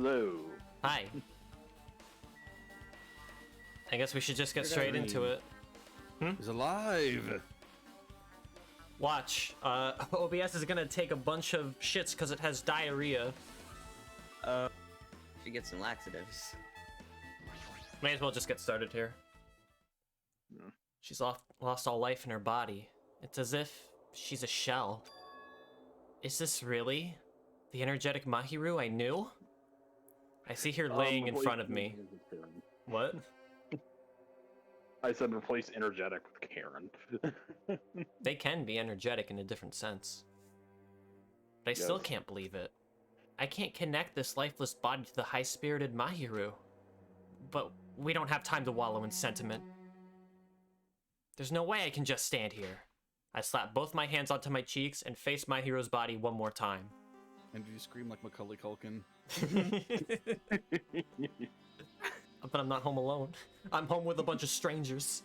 Hello. Hi. I guess we should just get straight into it. He's alive! Watch. OBS is gonna take a bunch of shits because it has diarrhea. Should get some laxatives. May as well just get started here. She's lost all life in her body. It's as if she's a shell. Is this really the energetic Mahiru I knew? I see her laying in front of me. What? I said replace energetic with Karen. They can be energetic in a different sense. But I still can't believe it. I can't connect this lifeless body to the high-spirited Mahiru. But we don't have time to wallow in sentiment. There's no way I can just stand here. I slap both my hands onto my cheeks and face Mahiru's body one more time. And you scream like Macaulay Culkin. But I'm not home alone. I'm home with a bunch of strangers.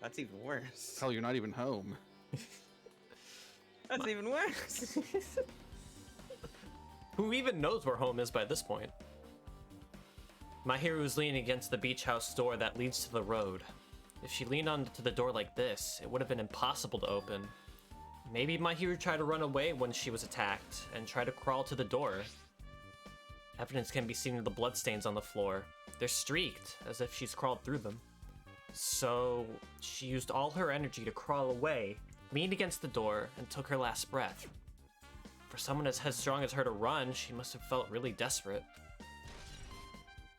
That's even worse. Hell, you're not even home. That's even worse. Who even knows where home is by this point? Mahiru is leaning against the beach house door that leads to the road. If she leaned onto the door like this, it would have been impossible to open. Maybe Mahiru tried to run away when she was attacked and tried to crawl to the door. Evidence can be seen in the bloodstains on the floor. They're streaked, as if she's crawled through them. So, she used all her energy to crawl away, leaned against the door, and took her last breath. For someone as headstrong as her to run, she must have felt really desperate.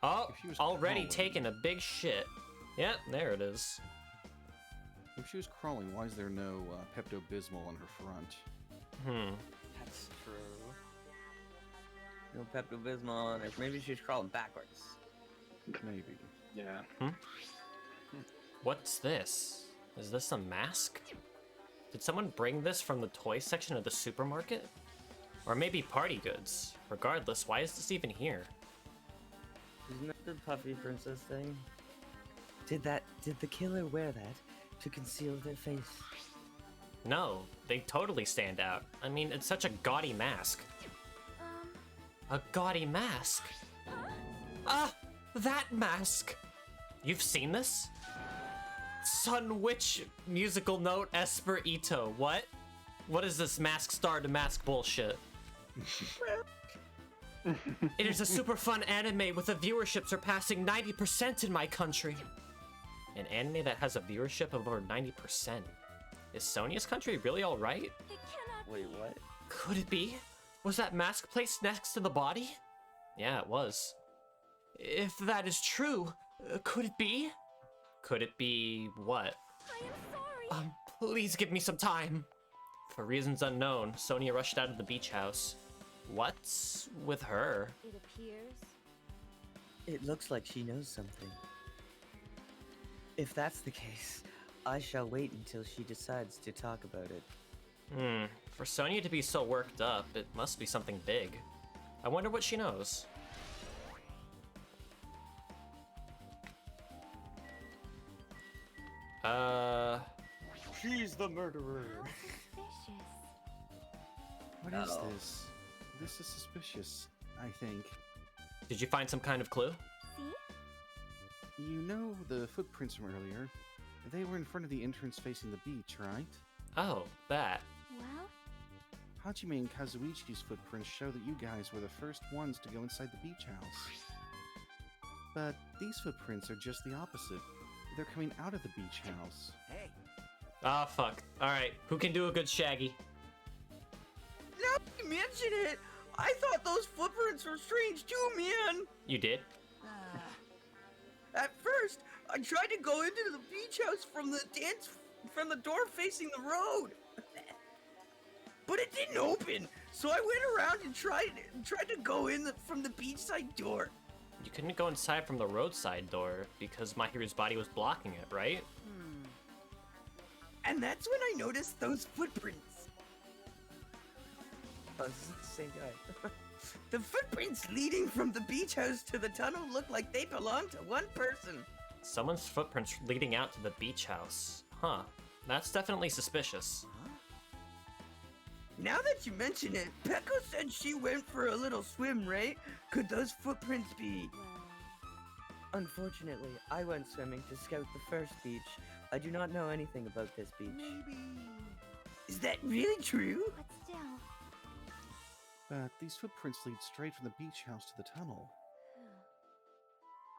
Oh, already taking a big shit. Yep, there it is. If she was crawling, why is there no Pepto-Bismol on her front? That's true. No Pepto-Bismol on her. Maybe she's crawling backwards. Maybe. Yeah. What's this? Is this a mask? Did someone bring this from the toy section of the supermarket? Or maybe party goods? Regardless, why is this even here? Isn't that the puffy princess thing? Did the killer wear that to conceal their face? No, they totally stand out. I mean, it's such a gaudy mask. A gaudy mask? Ah, that mask! You've seen this? Sun Witch musical note Esper Ito. What? What is this mask star to mask bullshit? It is a super fun anime with a viewership surpassing 90% in my country. An anime that has a viewership of over 90%. Is Sonia's country really alright? Wait, what? Could it be? Was that mask placed next to the body? Yeah, it was. If that is true, could it be? Could it be what? I am sorry. Please give me some time. For reasons unknown, Sonia rushed out of the beach house. What's with her? It appears. It looks like she knows something. If that's the case, I shall wait until she decides to talk about it. For Sonia to be so worked up, it must be something big. I wonder what she knows. She's the murderer. How suspicious. What is Uh-oh. this? This is suspicious, I think. Did you find some kind of clue? See? You know the footprints from earlier? They were in front of the entrance facing the beach, right? Oh, that. Well, Hajime and Kazuichi's footprints show that you guys were the first ones to go inside the beach house. But these footprints are just the opposite. They're coming out of the beach house. Hey. Ah, fuck. Alright, who can do a good Shaggy? Now you mention it, I thought those footprints were strange too, man. You did? At first, I tried to go into the beach house from the door facing the road. But it didn't open, so I went around and tried to go in from the beachside door. You couldn't go inside from the roadside door because Mahiru's body was blocking it, right? And that's when I noticed those footprints. Oh, this is the same guy. The footprints leading from the beach house to the tunnel look like they belong to one person. Someone's footprints leading out to the beach house. Huh. That's definitely suspicious. Now that you mention it, Peko said she went for a little swim, right? Could those footprints be... Well, Unfortunately, I went swimming to scout the first beach. I do not know anything about this beach. Maybe. Is that really true? but still. But these footprints lead straight from the beach house to the tunnel.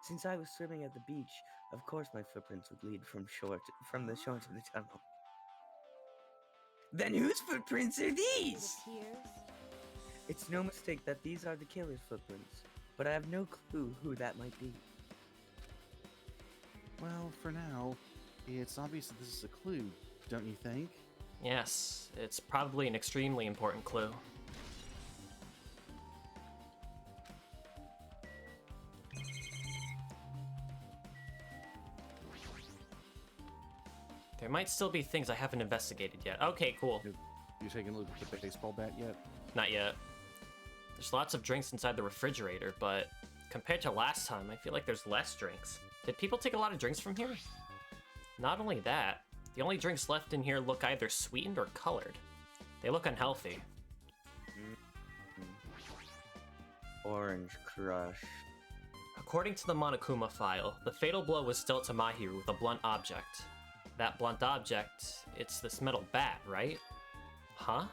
Since I was swimming at the beach, of course my footprints would lead from the shore to the tunnel. Then whose footprints are The these? tears. It's no mistake that these are the killer's footprints, but I have no clue who that might be. Well, for now, it's obvious that this is a clue, don't you think? Yes, it's probably an extremely important clue. There might still be things I haven't investigated yet. Okay, cool. You taking a look at the baseball bat yet? Not yet. There's lots of drinks inside the refrigerator, but compared to last time, I feel like there's less drinks. Did people take a lot of drinks from here? Not only that, the only drinks left in here look either sweetened or colored. They look unhealthy. Orange Crush. According to the Monokuma file, the fatal blow was dealt to Mahiru with a blunt object. That blunt object, it's this metal bat, right? Huh?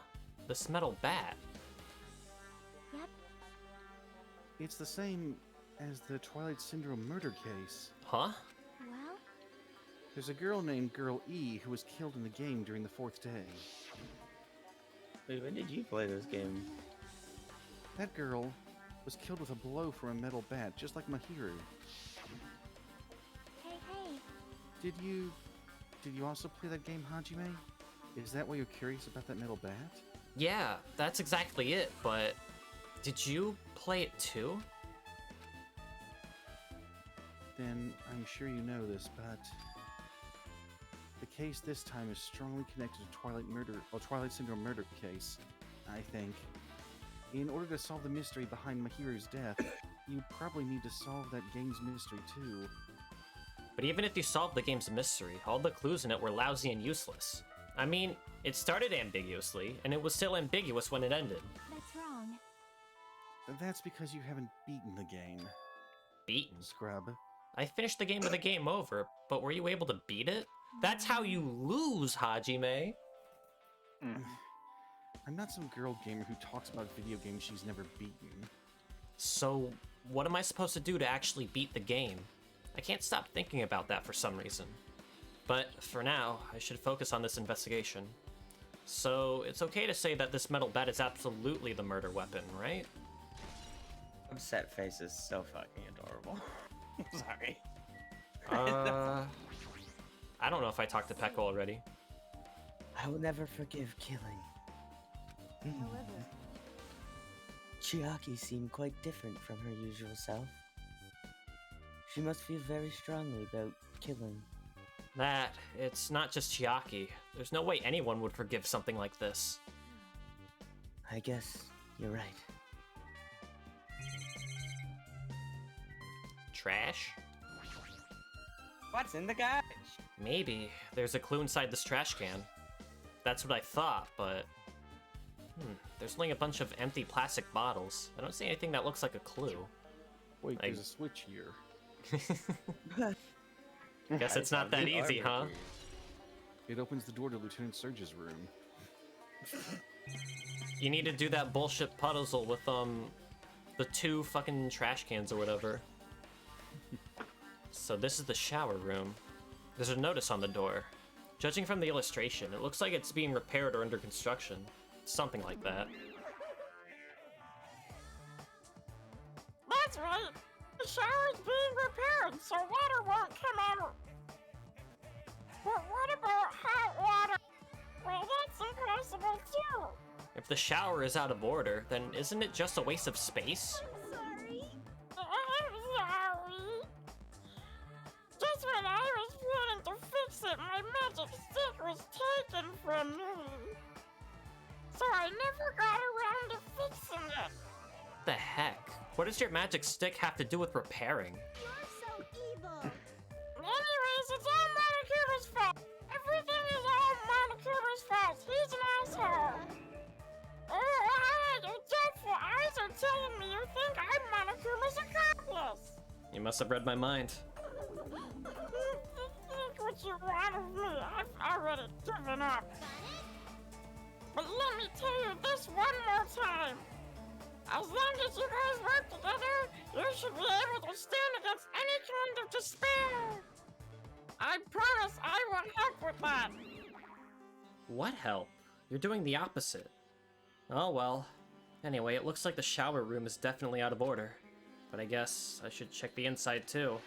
This metal bat? Yep. It's the same as the Twilight Syndrome murder case. Huh? Well, There's a girl named Girl E who was killed in the game during the 4th day. Wait, when did you play this game? That girl was killed with a blow from a metal bat, just like Mahiru. hey, hey. Did you also play that game, Hajime? Is that why you're curious about that metal bat? Yeah, that's exactly it, but did you play it too? Then I'm sure you know this, but the case this time is strongly connected to Twilight Syndrome murder case, I think. In order to solve the mystery behind Mahiru's death, you probably need to solve that game's mystery too. But even if you solved the game's mystery, all the clues in it were lousy and useless. I mean, it started ambiguously, and it was still ambiguous when it ended. That's wrong. That's because you haven't beaten the game, Beaten. scrub. I finished the game with a game over, but were you able to beat it? That's how you lose, Hajime. I'm not some girl gamer who talks about video games she's never beaten. So, what am I supposed to do to actually beat the game? I can't stop thinking about that for some reason. But for now, I should focus on this investigation. So, it's okay to say that this metal bat is absolutely the murder weapon, right? Upset face is so fucking adorable. Sorry. I don't know if I talked to Peko already. I will never forgive killing. However, Chiaki seemed quite different from her usual self. She must feel very strongly about killing. It's not just Chiaki. There's no way anyone would forgive something like this. I guess you're right. Trash? What's in the garbage? Maybe. There's a clue inside this trash can. That's what I thought, but... There's only a bunch of empty plastic bottles. I don't see anything that looks like a clue. Wait, I- there's a switch here. Guess it's not that easy, huh? It opens the door to Lieutenant Surge's room. You need to do that bullshit puzzle with, the 2 fucking trash cans or whatever. So this is the shower room. There's a notice on the door. Judging from the illustration, it looks like it's being repaired or under construction. Something like that. That's right. The shower's being repaired, so water won't come out. But what about hot water? Well, that's impossible too. If the shower is out of order, then isn't it just a waste of space? sorry. I'm sorry. Just when I was planning to fix it, my magic stick was taken from me. So I never got around to fixing it. The heck? What does your magic stick have to do with repairing? You're so evil. Anyways, it's all Monokuma's fault. Everything is all Monokuma's fault. He's an asshole. you're telling me you think I'm Monokuma's accomplice. You must have read my mind. Think what you want of me. I've already given up. But let me tell you this one more time. As long as you guys work together, you should be able to stand against any kind of despair. I promise I will help with that. What help? You're doing the opposite. Oh well. Anyway, it looks like the shower room is definitely out of order. But I guess I should check the inside too.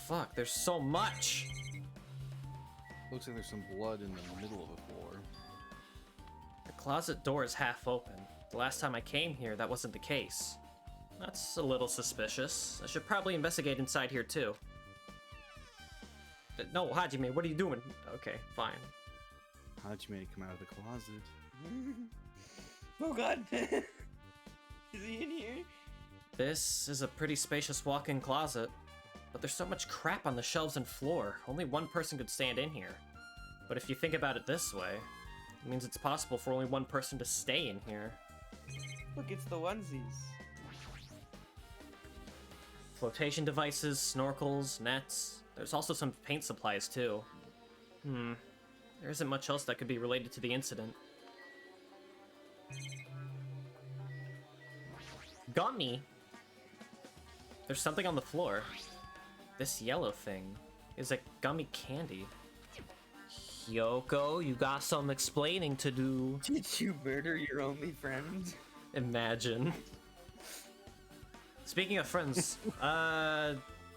Fuck, there's so much! Looks like there's some blood in the middle of the floor. The closet door is half open. The last time I came here, that wasn't the case. That's a little suspicious. I should probably investigate inside here too. No, Hajime, what are you doing? Okay, fine. Hajime come out of the closet. Oh god. Is he in here? This is a pretty spacious walk-in closet, but there's so much crap on the shelves and floor. Only one person could stand in here. But if you think about it this way, it means it's possible for only one person to stay in here. Look, it's the onesies. Flotation devices, snorkels, nets. There's also some paint supplies too. There isn't much else that could be related to the incident. Gummy! There's something on the floor. This yellow thing is a gummy candy. Yoko, you got some explaining to do. Did you murder your only friend? Imagine. Speaking of friends,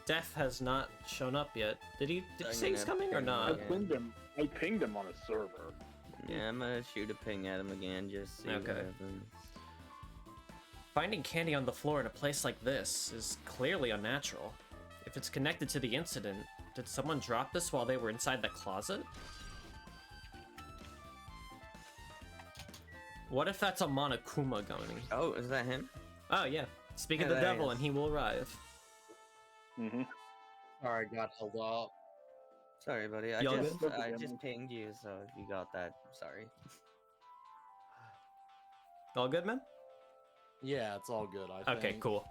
Death has not shown up yet. Did you say he's coming or I not? pinged him on a server. Yeah, I'm gonna shoot a ping at him again, just see what Okay. happens. Finding candy on the floor in a place like this is clearly unnatural. If it's connected to the incident, did someone drop this while they were inside the closet? What if that's a Monokuma gummy? Oh, is that him? Oh yeah, speak of Yeah, the that devil is. and he will arrive. Mm-hmm. Sorry, got held up. Sorry, buddy. I Y'all just good? I just pinged you, so if you got that, sorry. All good, man? Yeah, it's all good, I Okay, think. cool.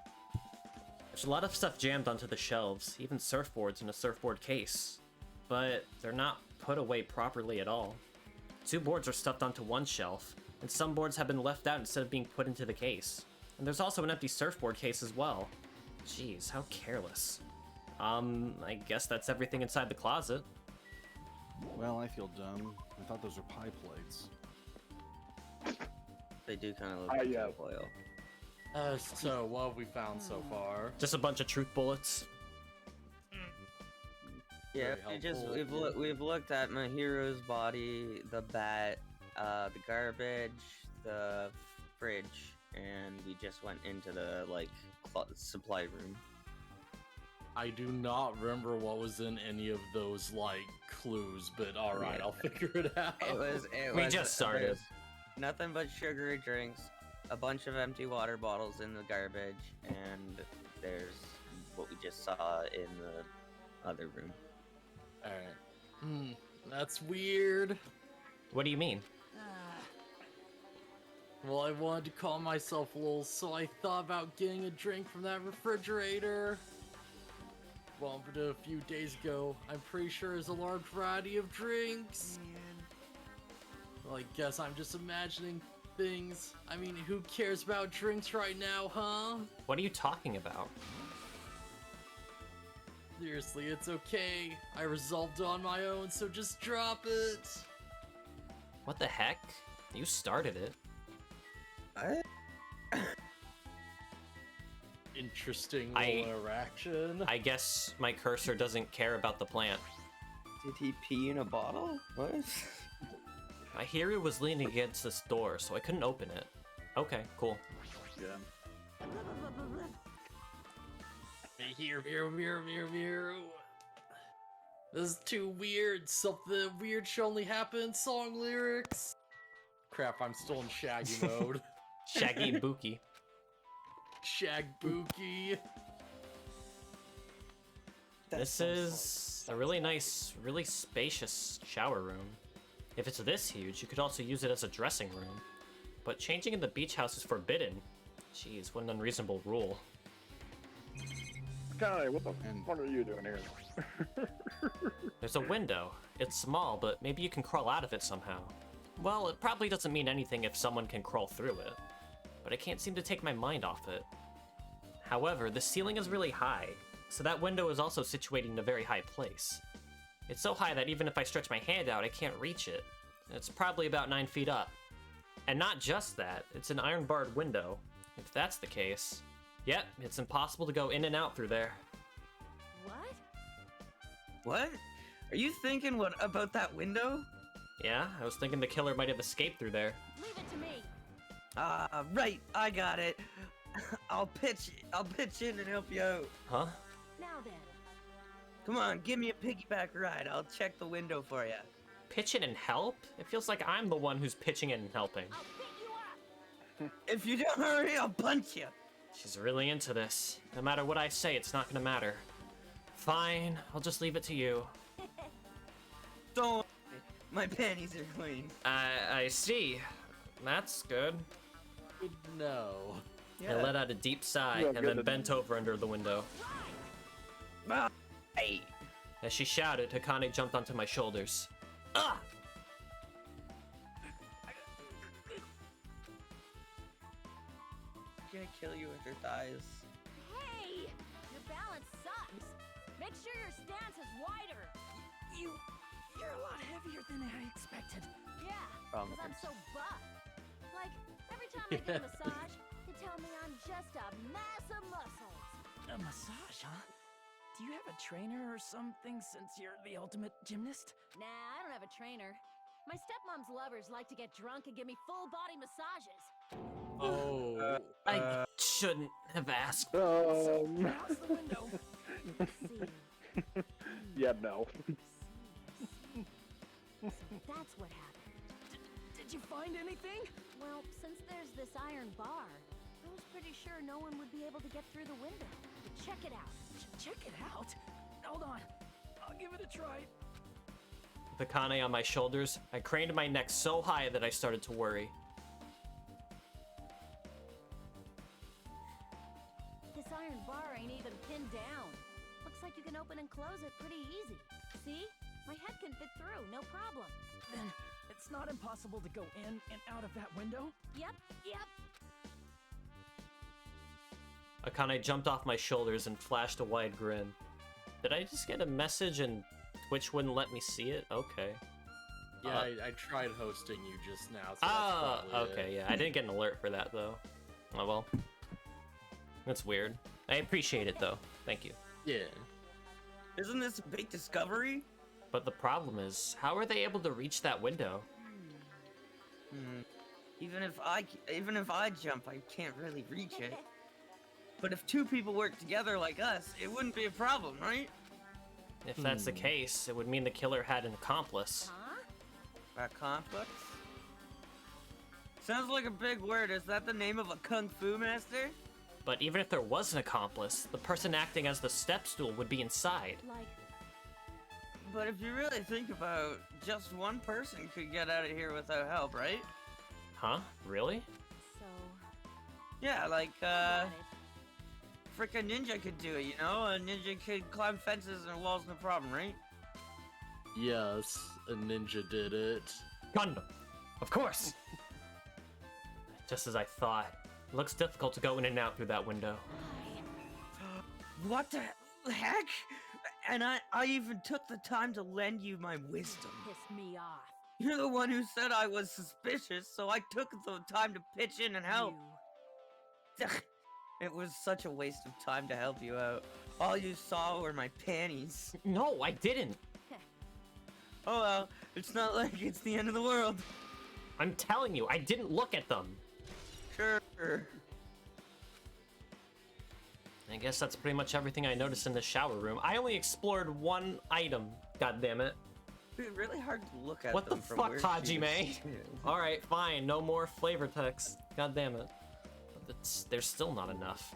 There's a lot of stuff jammed onto the shelves, even surfboards in a surfboard case. But they're not put away properly at all. 2 boards are stuffed onto one shelf, and some boards have been left out instead of being put into the case. And there's also an empty surfboard case as well. Jeez, how careless. I guess that's everything inside the closet. Well, I feel dumb. I thought those were pie plates. They do kind of look I, like tinfoil. So, what have we found so far? Just a bunch of truth bullets. Yeah, Very helpful. we've looked at my hero's body, the bat, the garbage, the fridge, and we just went into the supply room. I do not remember what was in any of those, clues, but alright, Yeah. I'll figure it out. We just started. there's Nothing but sugary drinks, a bunch of empty water bottles in the garbage, and there's what we just saw in the other room. Alright. That's weird. What do you mean? Well, I wanted to calm myself a little, so I thought about getting a drink from that refrigerator. Well, but a few days ago, I'm pretty sure there's a large variety of drinks. Well, I guess I'm just imagining things. I mean, who cares about drinks right now, huh? What are you talking about? Seriously, it's okay. I resolved on my own, so just drop it. What the heck? You started it. Interesting I- little interaction. I guess my cursor doesn't care about the plant. Did he pee in a bottle? What? My hero was leaning against this door, so I couldn't open it. Okay, cool. Yeah. Here. This is too weird. Something weird should only happen in song lyrics. Crap, I'm still in Shaggy mode. Shaggy and Buki. Shag Bookie. This is a really nice, really spacious shower room. If it's this huge, you could also use it as a dressing room. But changing in the beach house is forbidden. Jeez, what an unreasonable rule. Kai, what the And- fuck are you doing here? There's a window. It's small, but maybe you can crawl out of it somehow. Well, it probably doesn't mean anything if someone can crawl through it, but I can't seem to take my mind off it. However, the ceiling is really high, so that window is also situated in a very high place. It's so high that even if I stretch my hand out, I can't reach it. It's probably about 9 feet up. And not just that, it's an iron-barred window. If that's the case, yep, it's impossible to go in and out through there. What? What? Are you thinking what about that window? Yeah, I was thinking the killer might have escaped through there. Leave it to me. Right, I got it. I'll pitch in and help you out. Huh? Now then. Come on, give me a piggyback ride. I'll check the window for you. Pitch in and help? It feels like I'm the one who's pitching in and helping. I'll pick you up. If you don't hurry, I'll punch you. She's really into this. No matter what I say, it's not gonna matter. Fine, I'll just leave it to you. Don't worry, my panties are clean. I see. That's good. Good to know. I let out a deep sigh Yeah, and good then to bent over under the window. Ah, hey. As she shouted, Hakane jumped onto my shoulders. Ah! Gonna kill you with her thighs. Hey! Your balance sucks. Make sure your stance is wider. You're a lot heavier than I expected. Yeah, Wrong because I'm words. so buff. Like, every time I get a massage, they tell me I'm just a mass of muscles. A massage, huh? Do you have a trainer or something since you're the ultimate gymnast? Nah, I don't have a trainer. My stepmom's lovers like to get drunk and give me full body massages. Oh. I shouldn't have asked. How's the window? See, Yeah, no. so that's what happened. Did you find anything? Well, since there's this iron bar, I was pretty sure no one would be able to get through the window. But check it out. Check it out. Hold on. I'll give it a try. With Hakane on my shoulders, I craned my neck so high that I started to worry. This iron bar ain't even pinned down. Looks like you can open and close it pretty easy. See? My head can fit through, no problem. Then it's not impossible to go in and out of that window? Yep. Akane jumped off my shoulders and flashed a wide grin. Did I just get a message and Twitch wouldn't let me see it? Okay. Yeah, I tried hosting you just now. So Ah, that's probably okay, it. yeah. I didn't get an alert for that, though. Oh, well. That's weird. I appreciate it, though. Thank you. Yeah. Isn't this a big discovery? But the problem is, how are they able to reach that window? Even if I jump, I can't really reach it. But if two people work together like us, it wouldn't be a problem, right? If that's the case, it would mean the killer had an accomplice. Huh? A complex? Sounds like a big word. Is that the name of a kung fu master? But even if there was an accomplice, the person acting as the step stool would be inside. Like, But if you really think about, just one person could get out of here without help, right? Huh? Really? so. Yeah, like, Got it. frickin' ninja could do it, you know? A ninja could climb fences and walls, no problem, right? Yes, a ninja did it. Gundam! Of course! Just as I thought. It looks difficult to go in and out through that window. What the heck? And I even took the time to lend you my wisdom. Piss me off. You're the one who said I was suspicious, so I took the time to pitch in and help. It was such a waste of time to help you out. All you saw were my panties. No, I didn't! Oh well, it's not like it's the end of the world. I'm telling you, I didn't look at them! Sure. I guess that's pretty much everything I noticed in the shower room. I only explored one item, god damn it. It's really hard to look at What the them from fuck, where she Hajime? is, too. Alright, fine, no more flavor text. God damn it. But there's still not enough.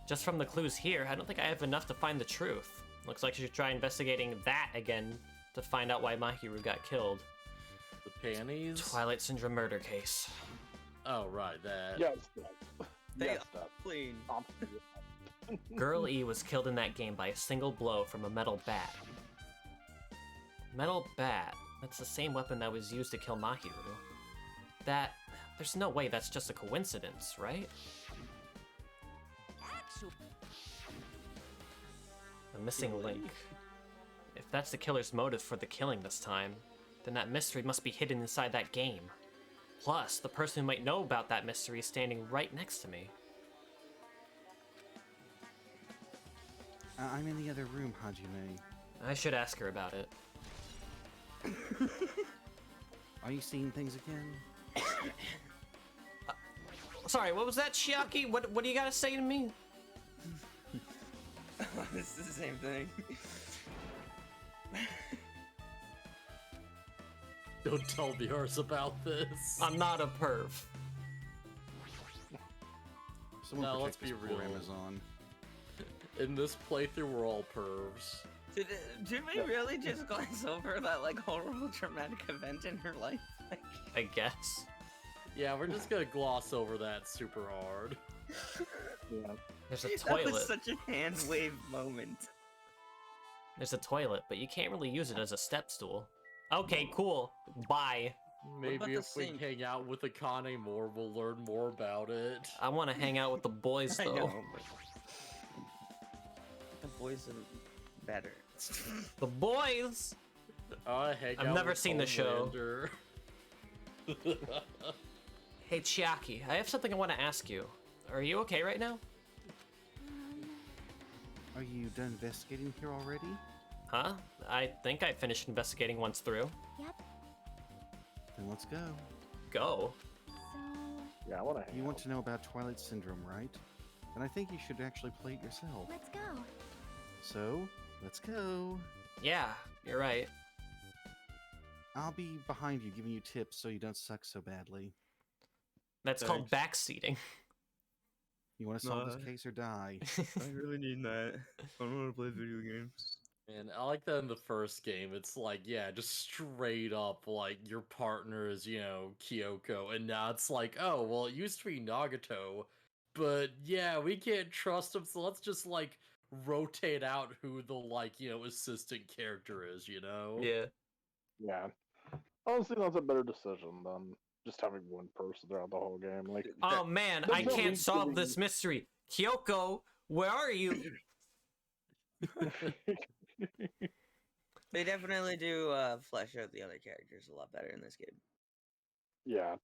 Just from the clues here, I don't think I have enough to find the truth. Looks like you should try investigating that again to find out why Mahiru got killed. The panties? Twilight Syndrome murder case. Oh, right, that. Yes, Steph. They Yes, Steph. clean. Girl E was killed in that game by a single blow from a metal bat. Metal bat? That's the same weapon that was used to kill Mahiru. There's no way that's just a coincidence, right? The missing link. If that's the killer's motive for the killing this time, then that mystery must be hidden inside that game. Plus, the person who might know about that mystery is standing right next to me. I'm in the other room, Hajime. I should ask her about it. Are you seeing things again? Sorry, what was that, Chiaki? What do you gotta say to me? This is the same thing. Don't tell viewers about this. I'm not a perv. Someone No, let's protect be this poor real. Amazon. In this playthrough, we're all pervs. Did we really just glance over that like horrible traumatic event in her life? Like, I guess. Yeah, we're just gonna gloss over that super hard. Yeah. There's a that toilet. was such a hand wave moment. There's a toilet, but you can't really use it as a step stool. Okay, cool. Bye. about Maybe the if we sink? hang out with Akane more, we'll learn more about it. I want to hang out with the boys, I though. know, but the boys are better. The boys! Hang I've out never with seen the show. Homelander. Hey, Chiaki, I have something I want to ask you. Are you okay right now? Are you done investigating here already? Huh? I think I finished investigating once through. Yep. Then let's go. Go. So, Yeah, I want to hang You out. want to know about Twilight Syndrome, right? Then I think you should actually play it yourself. let's go. So, let's go. Yeah, you're right. I'll be behind you giving you tips so you don't suck so badly. That's called backseating. You want to solve this No. case or die? I really need that. I don't want to play video games. And I like that in the first game, it's like, yeah, just straight up, like, your partner is, you know, Kyoko, and now it's like, oh, well, it used to be Nagato, but yeah, we can't trust him, so let's just, like, rotate out who the, like, you know, assistant character is, you know? Yeah. Yeah. Honestly, that's a better decision than just having one person throughout the whole game. Like, Oh man, I There's no can't need to solve be- this mystery. Kyoko, where are you? They definitely do flesh out the other characters a lot better in this game. yeah.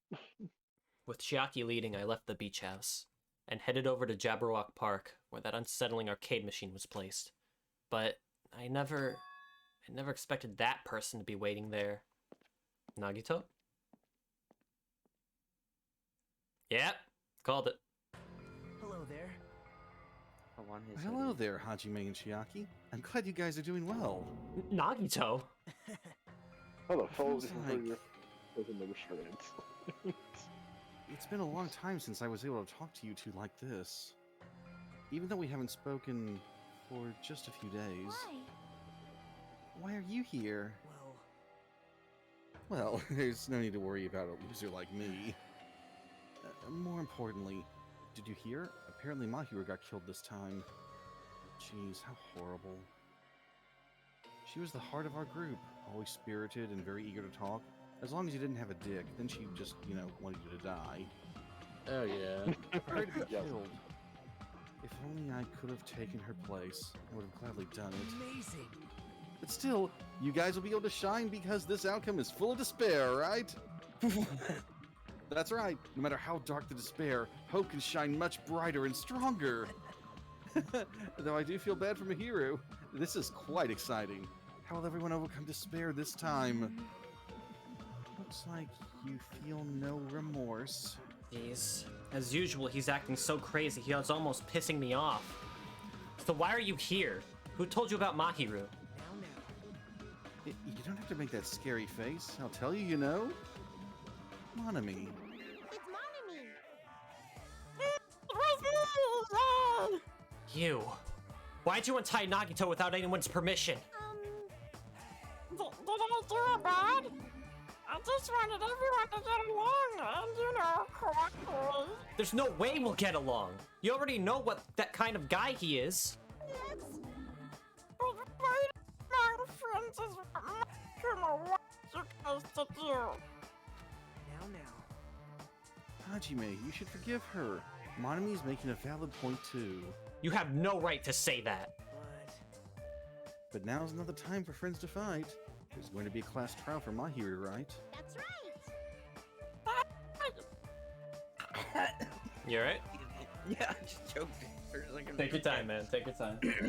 With Chiaki leading, I left the beach house and headed over to Jabberwock Park, where that unsettling arcade machine was placed. But I never expected that person to be waiting there. Nagito? Yep, called it. Hello there. I want his Hello hoodie. there, Hajime and Chiaki. I'm glad you guys are doing well. Nagito? Oh, the phone Feels like- in the restraints. It's been a long time since I was able to talk to you two like this. Even though we haven't spoken for just a few days. Why? Why are you here? Well, Well, there's no need to worry about a loser like me. More importantly, did you hear? Apparently Mahiru got killed this time. Jeez, how horrible. She was the heart of our group, always spirited and very eager to talk. As long as you didn't have a dick, then she just, wanted you to die. Oh, yeah. Sorry to be Yes. killed. If only I could have taken her place, I would have gladly done it. amazing. But still, you guys will be able to shine because this outcome is full of despair, right? That's right. No matter how dark the despair, hope can shine much brighter and stronger. Though I do feel bad for Mahiru. This is quite exciting. How will everyone overcome despair this time? Looks like you feel no remorse. As usual, he's acting so crazy, he was almost pissing me off. So why are you here? Who told you about Mahiru? You don't have to make that scary face. I'll tell you, you know. Monami. It's Monami. It was me, Dad. You. Why'd you untie Nagito without anyone's permission? Did I do a bad? I just wanted everyone to get along and, you know, cooperate. There's no way we'll get along. You already know what that kind of guy he is. But fighting among friends is what Kuma wants you guys to do. Now. Hajime, you should forgive her. Monami's making a valid point too. You have no right to say that. But now's not the time for friends to fight. There's going to be a class trial for Mahiri, right? That's right. You alright? Yeah, I just choked for a second. Take your time, man. Take your time. That's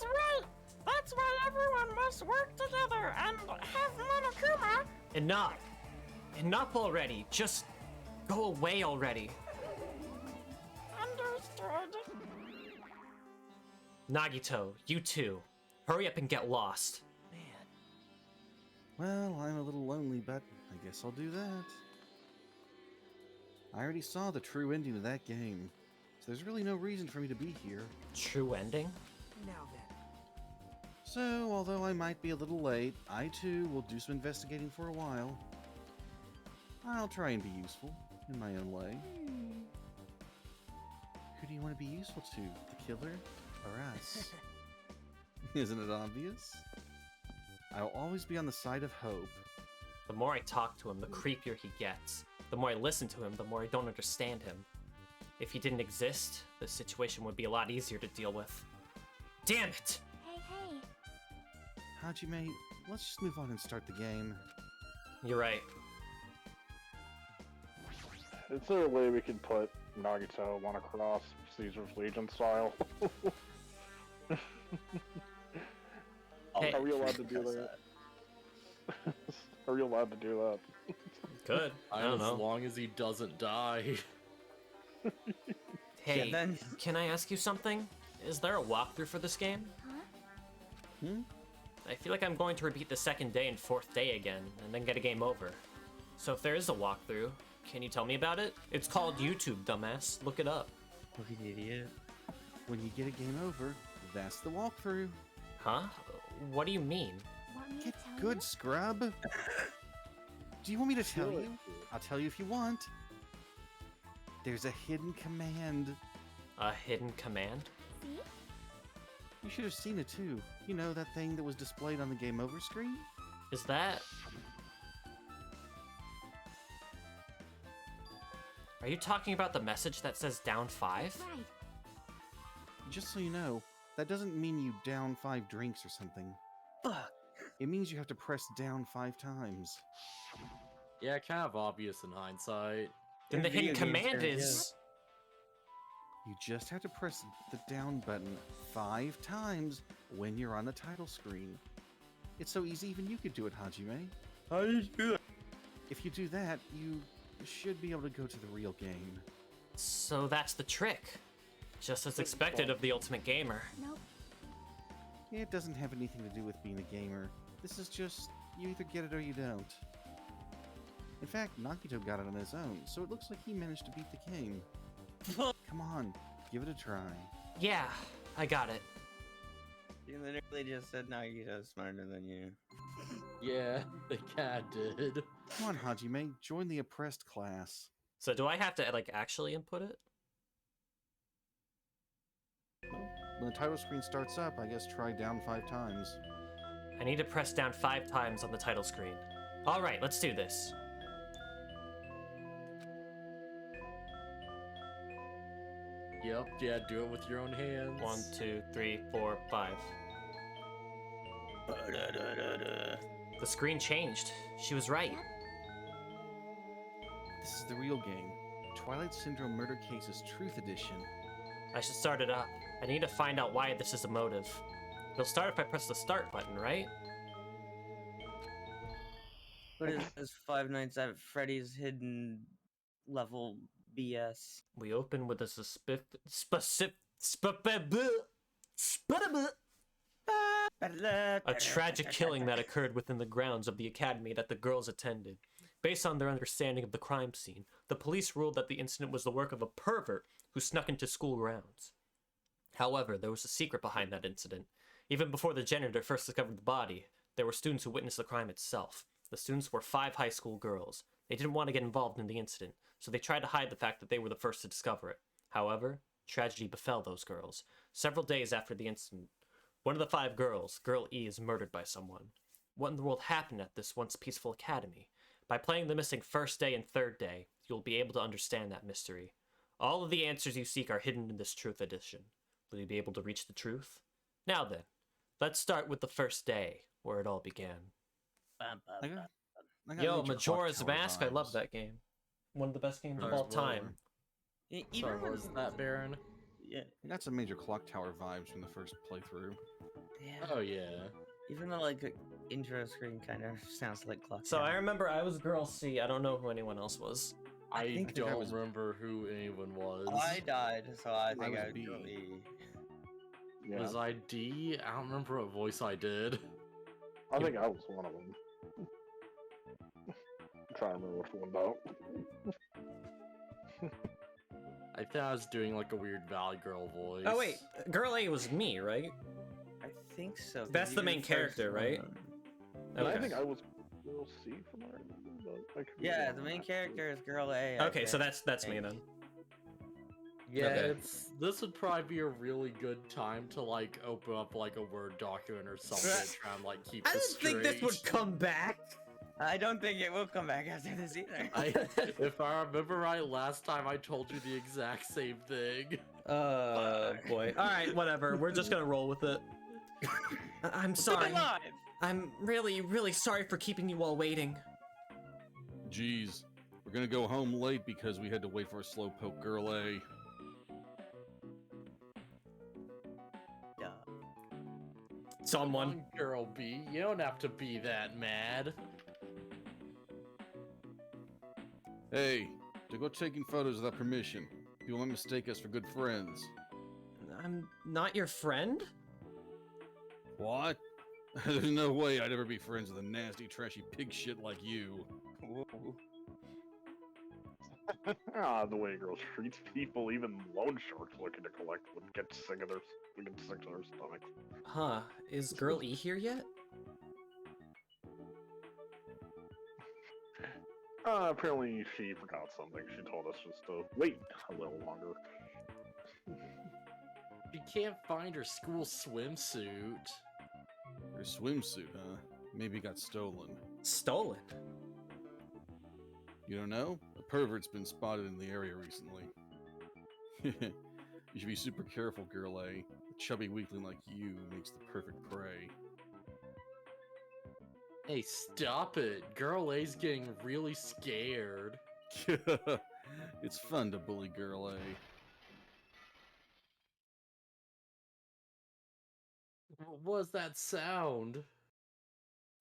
right. That's why everyone must work together and have Monokuma. Enough. Enough already. Just go away already. Understood. Nagito, you too. Hurry up and get lost. Well, I'm a little lonely, but I guess I'll do that. I already saw the true ending of that game, so there's really no reason for me to be here. True ending? Now then. So, although I might be a little late, I too will do some investigating for a while. I'll try and be useful, in my own way. Who do you want to be useful to? The killer? Or us? Isn't it obvious? I'll always be on the side of hope. The more I talk to him, the creepier he gets. The more I listen to him, the more I don't understand him. If he didn't exist, the situation would be a lot easier to deal with. Damn it! Hey. Hajime, let's just move on and start the game. You're right. Is there a way we could put Nagito one across Caesar's Legion style? Hey. Are we allowed to do that? Are we allowed to do that? Good. I don't As know. long as he doesn't die. Hey, Yeah, then- can I ask you something? Is there a walkthrough for this game? Hmm? I feel like I'm going to repeat the second day and fourth day again, and then get a game over. So if there is a walkthrough, can you tell me about it? It's called YouTube, dumbass. Look it up. Fucking idiot. When you get a game over, that's the walkthrough. Huh? What do you mean? Want me to Get tell good, you? scrub. Do you want me to tell Really? you? I'll tell you if you want. There's a hidden command. A hidden command? See? You should have seen it too. You know, that thing that was displayed on the game over screen? Is that... Are you talking about the message that says down 5? Right. Just so you know, that doesn't mean you down 5 drinks or something. Fuck. It means you have to press down 5 times. Yeah, kind of obvious in hindsight. Then the hidden Video games command are, yeah. is... You just have to press the down button 5 times when you're on the title screen. It's so easy, even you could do it, Hajime. How do you do that? If you do that, you should be able to go to the real game. So that's the trick. Just as expected of the Ultimate Gamer. Nope. It doesn't have anything to do with being a gamer. This is just, you either get it or you don't. In fact, Nagito got it on his own, so it looks like he managed to beat the game. Come on, give it a try. Yeah, I got it. You literally just said Nagito's smarter than you. Yeah, the cat did. Come on, Hajime, join the oppressed class. So do I have to, like, actually input it? When the title screen starts up, I guess try down 5 times. I need to press down 5 times on the title screen. Alright, let's do this. Yep, yeah, do it with your own hands. 1, 2, 3, 4, 5. The screen changed. She was right. This is the real game. Twilight Syndrome Murder Cases Truth Edition. I should start it up. I need to find out why this is a motive. It'll start if I press the start button, right? What is this Five Nights at Freddy's hidden level BS? We open with a a tragic killing that occurred within the grounds of the academy that the girls attended. Based on their understanding of the crime scene, the police ruled that the incident was the work of a pervert who snuck into school grounds. However, there was a secret behind that incident. Even before the janitor first discovered the body, there were students who witnessed the crime itself. The students were 5 high school girls. They didn't want to get involved in the incident, so they tried to hide the fact that they were the first to discover it. However, tragedy befell those girls. Several days after the incident, one of the 5 girls, Girl E, is murdered by someone. What in the world happened at this once peaceful academy? By playing the missing first day and third day, you'll be able to understand that mystery. All of the answers you seek are hidden in this Truth Edition. Will you be able to reach the truth? Now then, let's start with the first day, where it all began. I got Yo, Major Majora's Clock Tower Mask, I love vibes. that game. One of the best games of Ours all time. Even Sorry, when- what was that, Baron? Yeah, I got some Major Clock Tower vibes from the first playthrough. yeah. Oh yeah. Even the like intro screen kind of sounds like Clock So I Tower. remember I was Girl C. I don't know who anyone else was. I think I don't was- remember who anyone was. I died, so I think was I would B. go E. Yeah, Was I D? I don't remember what voice I did. I think I was one of them. I'm trying to remember which one though. I think I was doing like a weird Valley Girl voice. Oh wait, Girl A was me, right? I think so. 'cause That's you the were main first character, right? one. And I Okay. think I was Girl C from what I remember, but I could be Yeah, wrong the on main that. character is Girl A. I Okay, so think. that's me then. Yeah, Okay. this would probably be a really good time to like open up like a Word document or something Right. and try and like keep I this didn't think this would straight. come back. I don't think it will come back after this either. If I remember right, last time I told you the exact same thing. Boy. All right, whatever. We're just gonna roll with it. I'm sorry. Alive. I'm really, really sorry for keeping you all waiting. Jeez, we're gonna go home late because we had to wait for a slowpoke Girl A. Duh. Someone. Come on, Girl B, you don't have to be that mad. Hey, to go taking photos without permission. People might mistake us for good friends. I'm not your friend? What? There's no way I'd ever be friends with a nasty, trashy pig shit like you. Whoa. The way girls treats people, even loan sharks looking to collect would get sick to their stomachs. Huh. Is Girl E here yet? Apparently she forgot something. She told us just to wait a little longer. She can't find her school swimsuit. Her swimsuit, huh? Maybe it got stolen. Stolen. You don't know? A pervert's been spotted in the area recently. You should be super careful, Girl A. A chubby weakling like you makes the perfect prey. Hey, stop it. Girl A's getting really scared. It's fun to bully Girl A. What was that sound?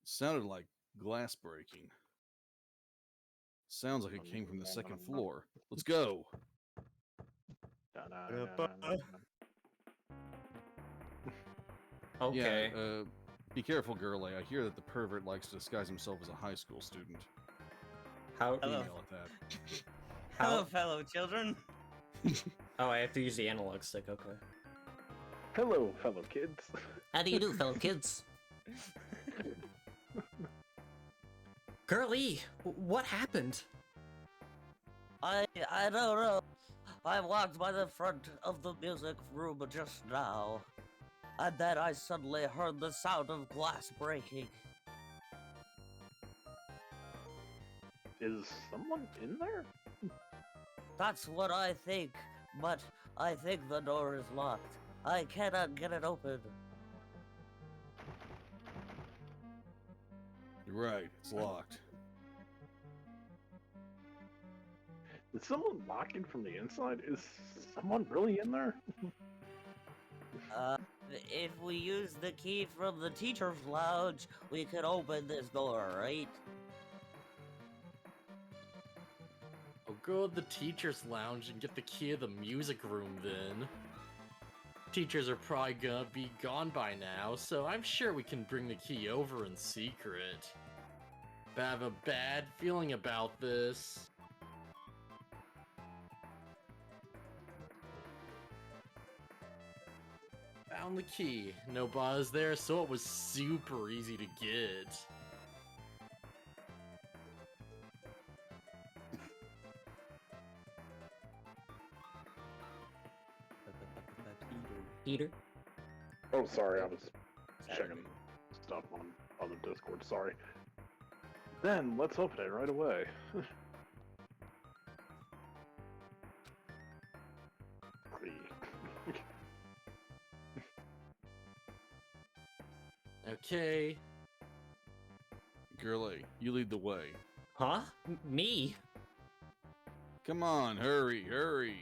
Sounded like glass breaking. Sounds like it came from the second floor. Let's go. Okay. Yeah, be careful, Girl A. I hear that the pervert likes to disguise himself as a high school student. How? Hello. Email at that. Hello, fellow children. Oh, I have to use the analog stick. Okay. Hello, fellow kids. How do you do, fellow kids? Girl E, what happened? I don't know. I walked by the front of the music room just now, and then I suddenly heard the sound of glass breaking. Is someone in there? That's what I think, but I think the door is locked. I cannot get it open. You're right, it's locked. Is someone knocking from the inside? Is someone really in there? If we use the key from the teacher's lounge, we can open this door, right? I'll go to the teacher's lounge and get the key of the music room then. Teachers are probably gonna be gone by now, so I'm sure we can bring the key over in secret. But I have a bad feeling about this. found the key. No buzz there, so it was super easy to get. Peter. Oh, sorry, I was checking stuff on the Discord. Sorry. Then let's open it right away. Okay. Girlie, you lead the way. Huh? Me? Come on, hurry, hurry.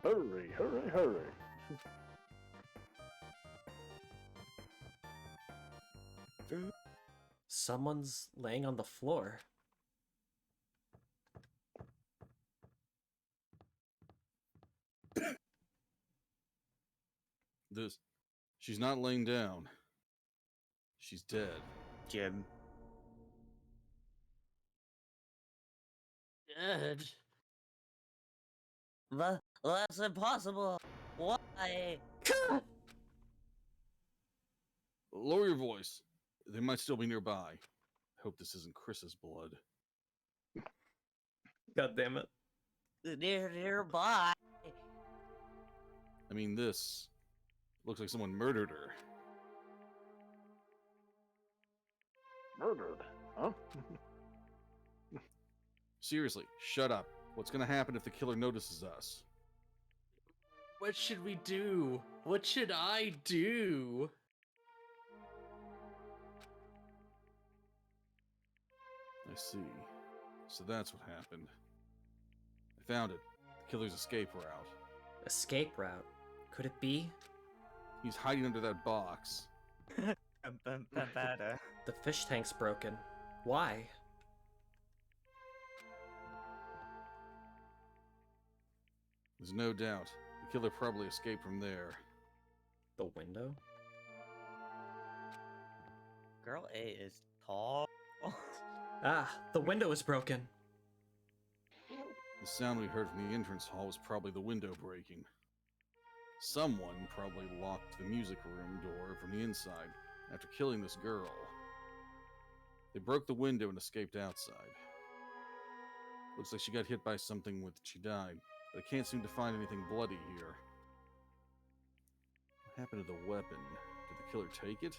Hurry, hurry, hurry. Someone's laying on the floor. She's not laying down. She's dead. Jim. Dead. That's impossible. Why? Lower your voice. They might still be nearby. I hope this isn't Chris's blood. God damn it. Nearby. I mean, this looks like someone murdered her. Murdered? Huh? Seriously, shut up. What's gonna happen if the killer notices us? What should we do? What should I do? I see. So that's what happened. I found it. The killer's escape route. Escape route. Could it be? He's hiding under that box. The fish tank's broken. Why? There's no doubt. The killer probably escaped from there. The window? Girl A is tall. Ah, the window is broken. The sound we heard from the entrance hall was probably the window breaking. Someone probably locked the music room door from the inside after killing this girl. They broke the window and escaped outside. Looks like she got hit by something when she died, but I can't seem to find anything bloody here. What happened to the weapon? Did the killer take it?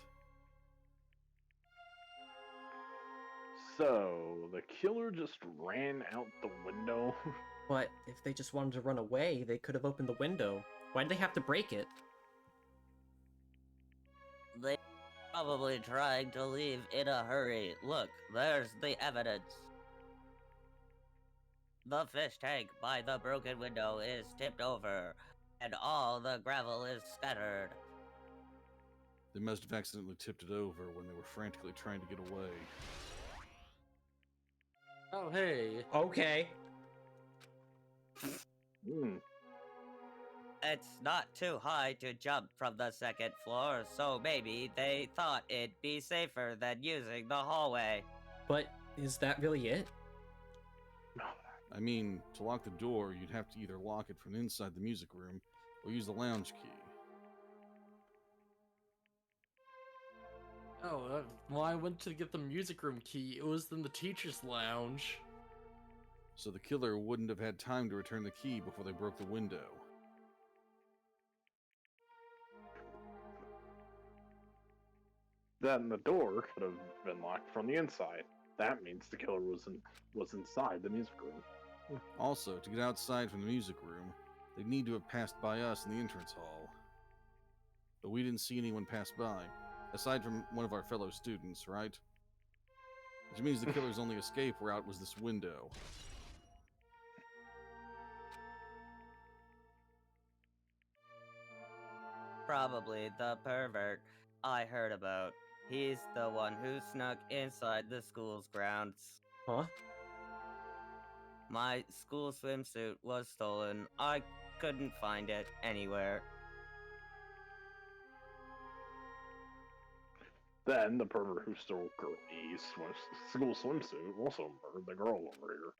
So, the killer just ran out the window? But if they just wanted to run away, they could have opened the window. Why did they have to break it? They probably trying to leave in a hurry. Look, there's the evidence. The fish tank by the broken window is tipped over, and all the gravel is scattered. They must have accidentally tipped it over when they were frantically trying to get away. Oh, hey. Okay. It's not too high to jump from the second floor, so maybe they thought it'd be safer than using the hallway. But is that really it? I mean, to lock the door, you'd have to either lock it from inside the music room or use the lounge key. Oh, well, I went to get the music room key. It was in the teacher's lounge. So the killer wouldn't have had time to return the key before they broke the window. Then the door could have been locked from the inside. That means the killer was inside the music room. Also, to get outside from the music room, they'd need to have passed by us in the entrance hall. But we didn't see anyone pass by, aside from one of our fellow students, right? Which means the killer's only escape route was this window. Probably the pervert I heard about. He's the one who snuck inside the school's grounds. Huh? My school swimsuit was stolen. I couldn't find it anywhere. Then the pervert who stole Girl E's school swimsuit also murdered the girl over here.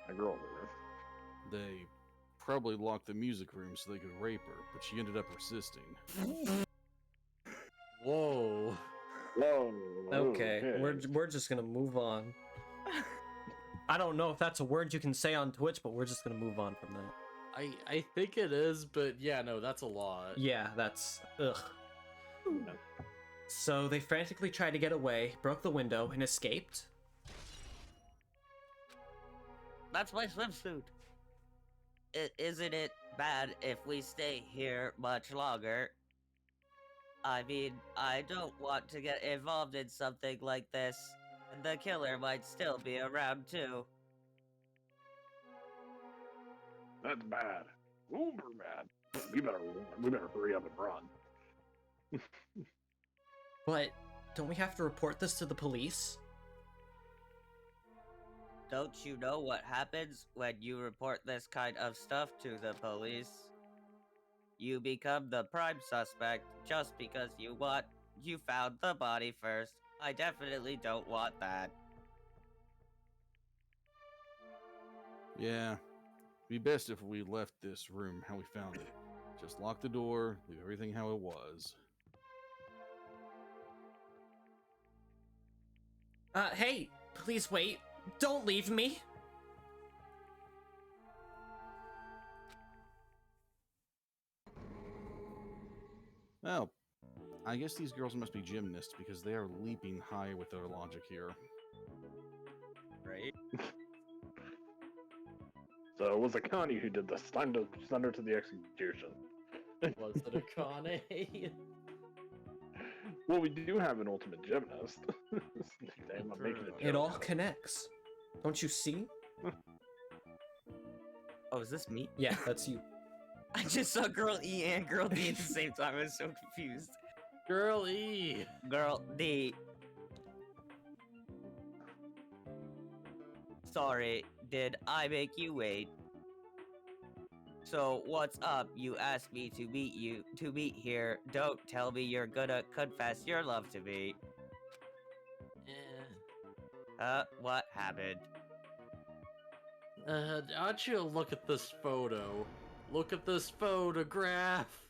The girl over here. They probably locked the music room so they could rape her, but she ended up resisting. Whoa. Whoa. Okay, we're just gonna move on. I don't know if that's a word you can say on Twitch, but we're just gonna move on from that. I think it is, but yeah, no, that's a lot. Yeah, that's ugh. So they frantically tried to get away, broke the window, and escaped. That's my swimsuit. Isn't it bad if we stay here much longer? I mean, I don't want to get involved in something like this. The killer might still be around too. That's bad. Uber bad. We better hurry up and run. But don't we have to report this to the police? Don't you know what happens when you report this kind of stuff to the police? You become the prime suspect just because you found the body first. I definitely don't want that. Yeah, it'd be best if we left this room how we found it. Just lock the door, leave everything how it was. Hey, please wait. Don't leave me. Well, I guess these girls must be gymnasts because they are leaping high with their logic here. Right? So it was Akane who did this. Send her to the execution. Was it a Kane? Well, we do have an ultimate gymnast. Damn, I'm making a It joke all out of connects. Don't you see? Oh, is this me? Yeah, that's you. I just saw Girl E and Girl D at the same time. I was so confused. Girl E. Girl D. Sorry, did I make you wait? So what's up? You asked me to meet here. Don't tell me you're gonna confess your love to me. What happened? Why don't you look at this photo? Look at this photograph!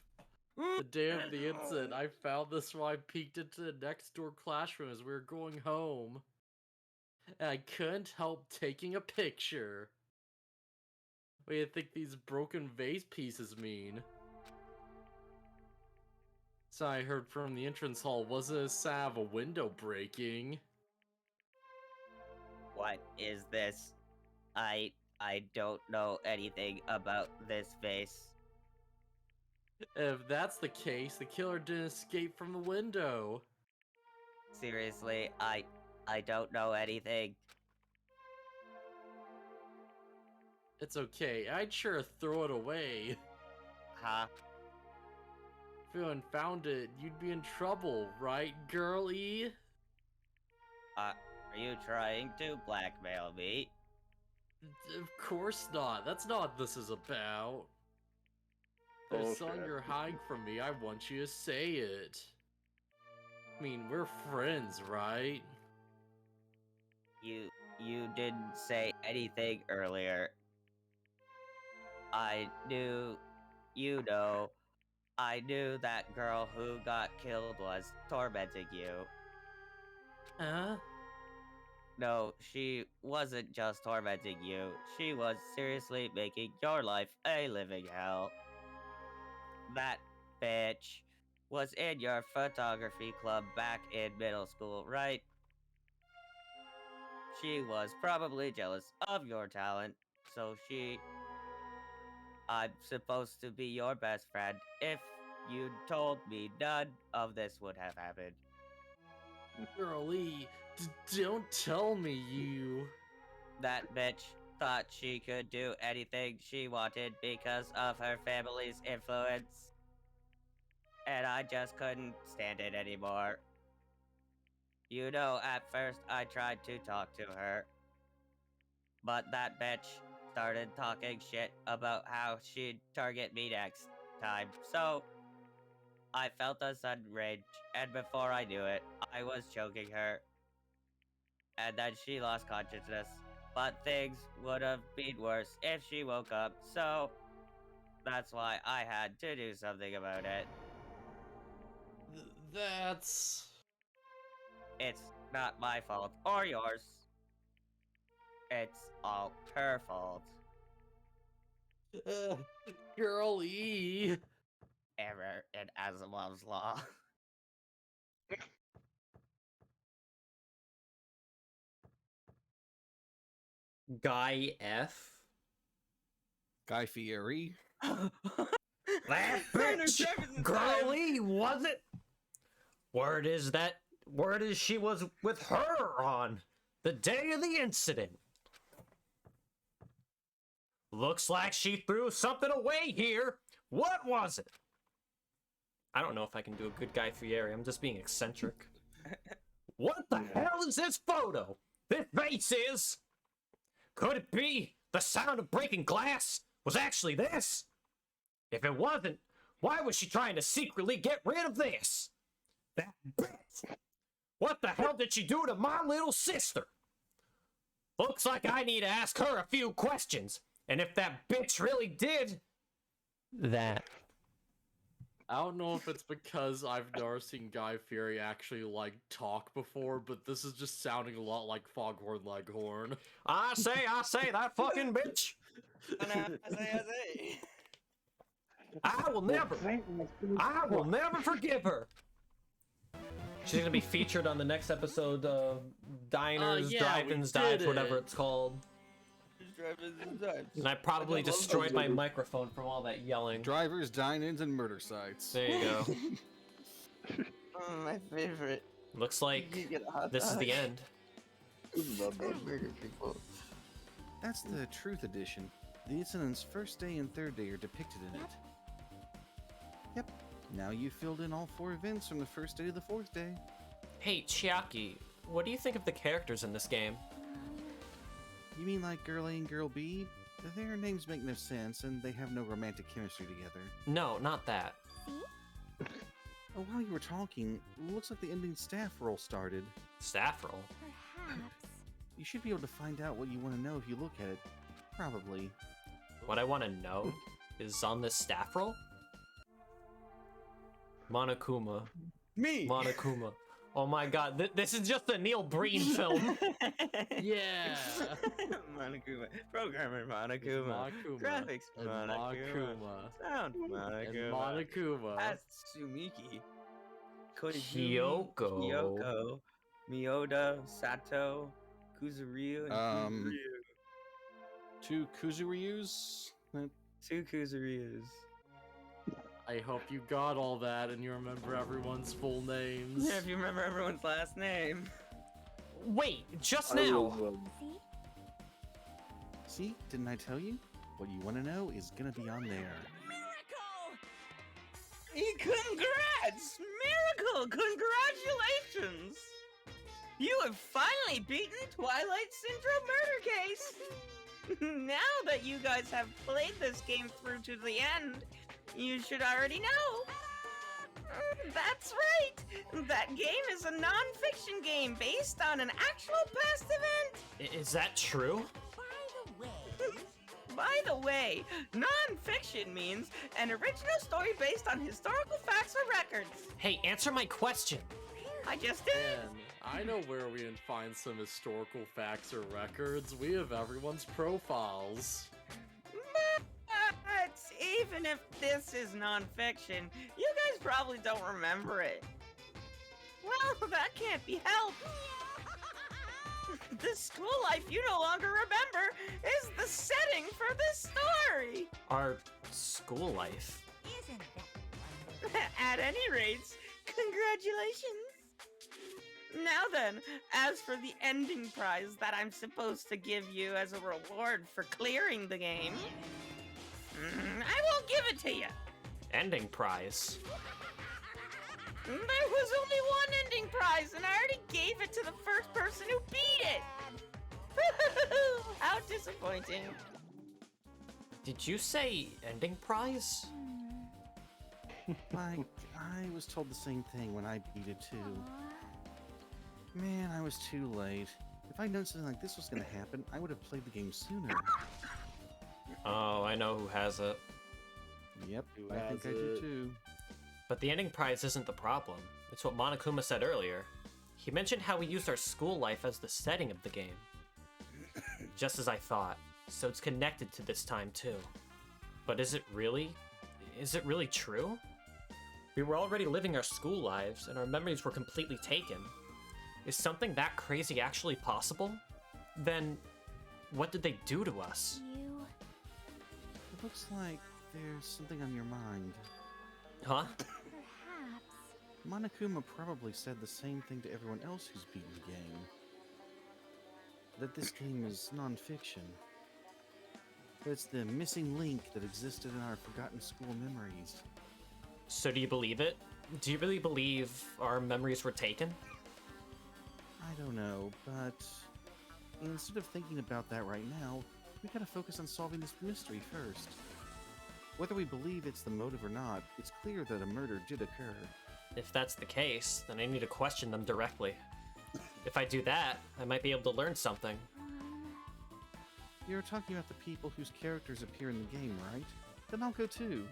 The day of the incident, I found this while I peeked into the next door classroom as we were going home. And I couldn't help taking a picture. What do you think these broken vase pieces mean? So I heard from the entrance hall wasn't a sign of a window breaking. What is this? I don't know anything about this vase. If that's the case, the killer didn't escape from the window. Seriously, I don't know anything. It's okay, I'd sure throw it away. Huh? If you hadn't found it, you'd be in trouble, right, girlie? Are you trying to blackmail me? Of course not. That's not what this is about. There's something you're hiding from me. I want you to say it. I mean, we're friends, right? You didn't say anything earlier. I knew that girl who got killed was tormenting you. Huh? No, she wasn't just tormenting you. She was seriously making your life a living hell. That bitch was in your photography club back in middle school, right? She was probably jealous of your talent, so I'm supposed to be your best friend. If you told me, none of this would have happened. Girlie, don't tell me you... That bitch thought she could do anything she wanted because of her family's influence. And I just couldn't stand it anymore. You know, at first I tried to talk to her. But that bitch started talking shit about how she'd target me next time. So, I felt a sudden rage, and before I knew it, I was choking her. And then she lost consciousness. But things would have been worse if she woke up, so That's why I had to do something about it. That's... It's not my fault or yours. It's all her fault. Girl E. Error in Asimov's law. Guy F. Guy Fieri. That bitch, girly, was it? Word is she was with her on the day of the incident. Looks like she threw something away here. What was it? I don't know if I can do a good Guy Fieri. I'm just being eccentric. What the hell is this photo? This face is... Could it be the sound of breaking glass was actually this? If it wasn't, why was she trying to secretly get rid of this? That bitch! What the hell did she do to my little sister? Looks like I need to ask her a few questions. And if that bitch really did... that... I don't know if it's because I've never seen Guy Fieri actually, like, talk before, but this is just sounding a lot like Foghorn Leghorn. I say, that fucking bitch! I will never forgive her! She's gonna be featured on the next episode of Diners, Drive-Ins, Dives, whatever it's called. And I probably destroyed my microphone from all that yelling. Drivers, dine-ins, and murder sites. There you go. Oh, my favorite. Looks like this is the end. That's the Truth Edition. The incident's first day and third day are depicted in it. Yep. Now you filled in all 4 events from the first day to the 4th day. Hey, Chiaki, what do you think of the characters in this game? You mean like Girl A and Girl B? Their names make no sense, and they have no romantic chemistry together. No, not that. Oh, while you were talking, looks like the ending staff roll started. Staff roll? Perhaps. You should be able to find out what you want to know if you look at it. Probably. What I want to know is on this staff roll? Monokuma. Me! Monokuma. Oh my god, this is just a Neil Breen film. Yeah! Monokuma. Programmer Monokuma. Graphics Monokuma. Sound Monokuma. And Monokuma. Tatsumiki. Kyoko. Miyoda, Sato, Kuzuryu, and Kuzuryu. 2 Kuzuryus? 2 Kuzuryus. I hope you got all that and you remember everyone's full names. Yeah, if you remember everyone's last name. Wait, just now. See? Didn't I tell you? What you want to know is gonna be on there. Congrats! Miracle! Congratulations! You have finally beaten Twilight Syndrome Murder Case! Now that you guys have played this game through to the end, you should already know. That's right! That game is a non-fiction game based on an actual past event! Is that true? By the way, non-fiction means an original story based on historical facts or records. Hey, answer my question. I just did! And I know where we can find some historical facts or records. We have everyone's profiles. But even if this is non-fiction, you guys probably don't remember it. Well, that can't be helped. The school life you no longer remember is the setting for this story. Our school life? Isn't that At any rate, congratulations. Now then, as for the ending prize that I'm supposed to give you as a reward for clearing the game, I won't give it to you. Ending prize? There was only one ending prize, and I already gave it to the first person who beat it. How disappointing. Did you say ending prize? I was told the same thing when I beat it too. Man, I was too late. If I'd known something like this was gonna happen, I would have played the game sooner. Oh, I know who has it. Yep, Who I think has I do it? too. But the ending prize isn't the problem. It's what Monokuma said earlier. He mentioned how we used our school life as the setting of the game. Just as I thought. So it's connected to this time too. But is it really? Is it really true? We were already living our school lives, and our memories were completely taken. Is something that crazy actually possible? Then, what did they do to us? You... It looks like there's something on your mind. Huh? Perhaps. Monokuma probably said the same thing to everyone else who's beaten the game. That this game is non-fiction. That it's the missing link that existed in our forgotten school memories. So do you believe it? Do you really believe our memories were taken? I don't know, but instead of thinking about that right now, we gotta focus on solving this mystery first. Whether we believe it's the motive or not, it's clear that a murder did occur. If that's the case, then I need to question them directly. If I do that, I might be able to learn something. You're talking about the people whose characters appear in the game, right? Then I'll go too.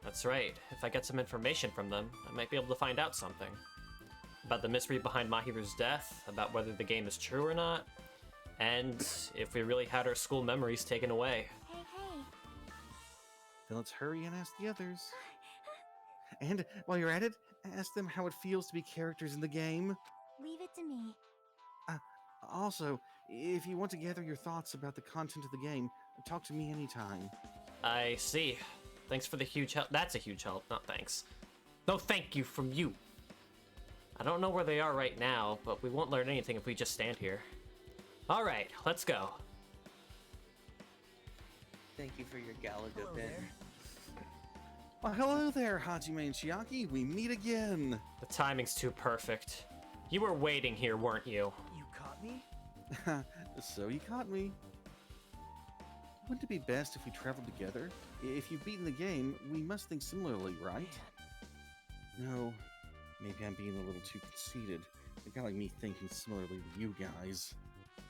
That's right. If I get some information from them, I might be able to find out something. About the mystery behind Mahiru's death, about whether the game is true or not, and if we really had our school memories taken away. Hey, hey. Then let's hurry and ask the others. And while you're at it, ask them how it feels to be characters in the game. Leave it to me. Also, if you want to gather your thoughts about the content of the game, talk to me anytime. I see. Thanks for the huge help. That's a huge help, not thanks. No thank you from you. I don't know where they are right now, but we won't learn anything if we just stand here. Alright, let's go. Thank you for your Galaga Hello pin. there. Well, hello there, Hajime and Chiaki. We meet again. The timing's too perfect. You were waiting here, weren't you? You caught me? So you caught me. Wouldn't it be best if we traveled together? If you've beaten the game, we must think similarly, right? No, maybe I'm being a little too conceited. A guy like me thinking similarly to you guys.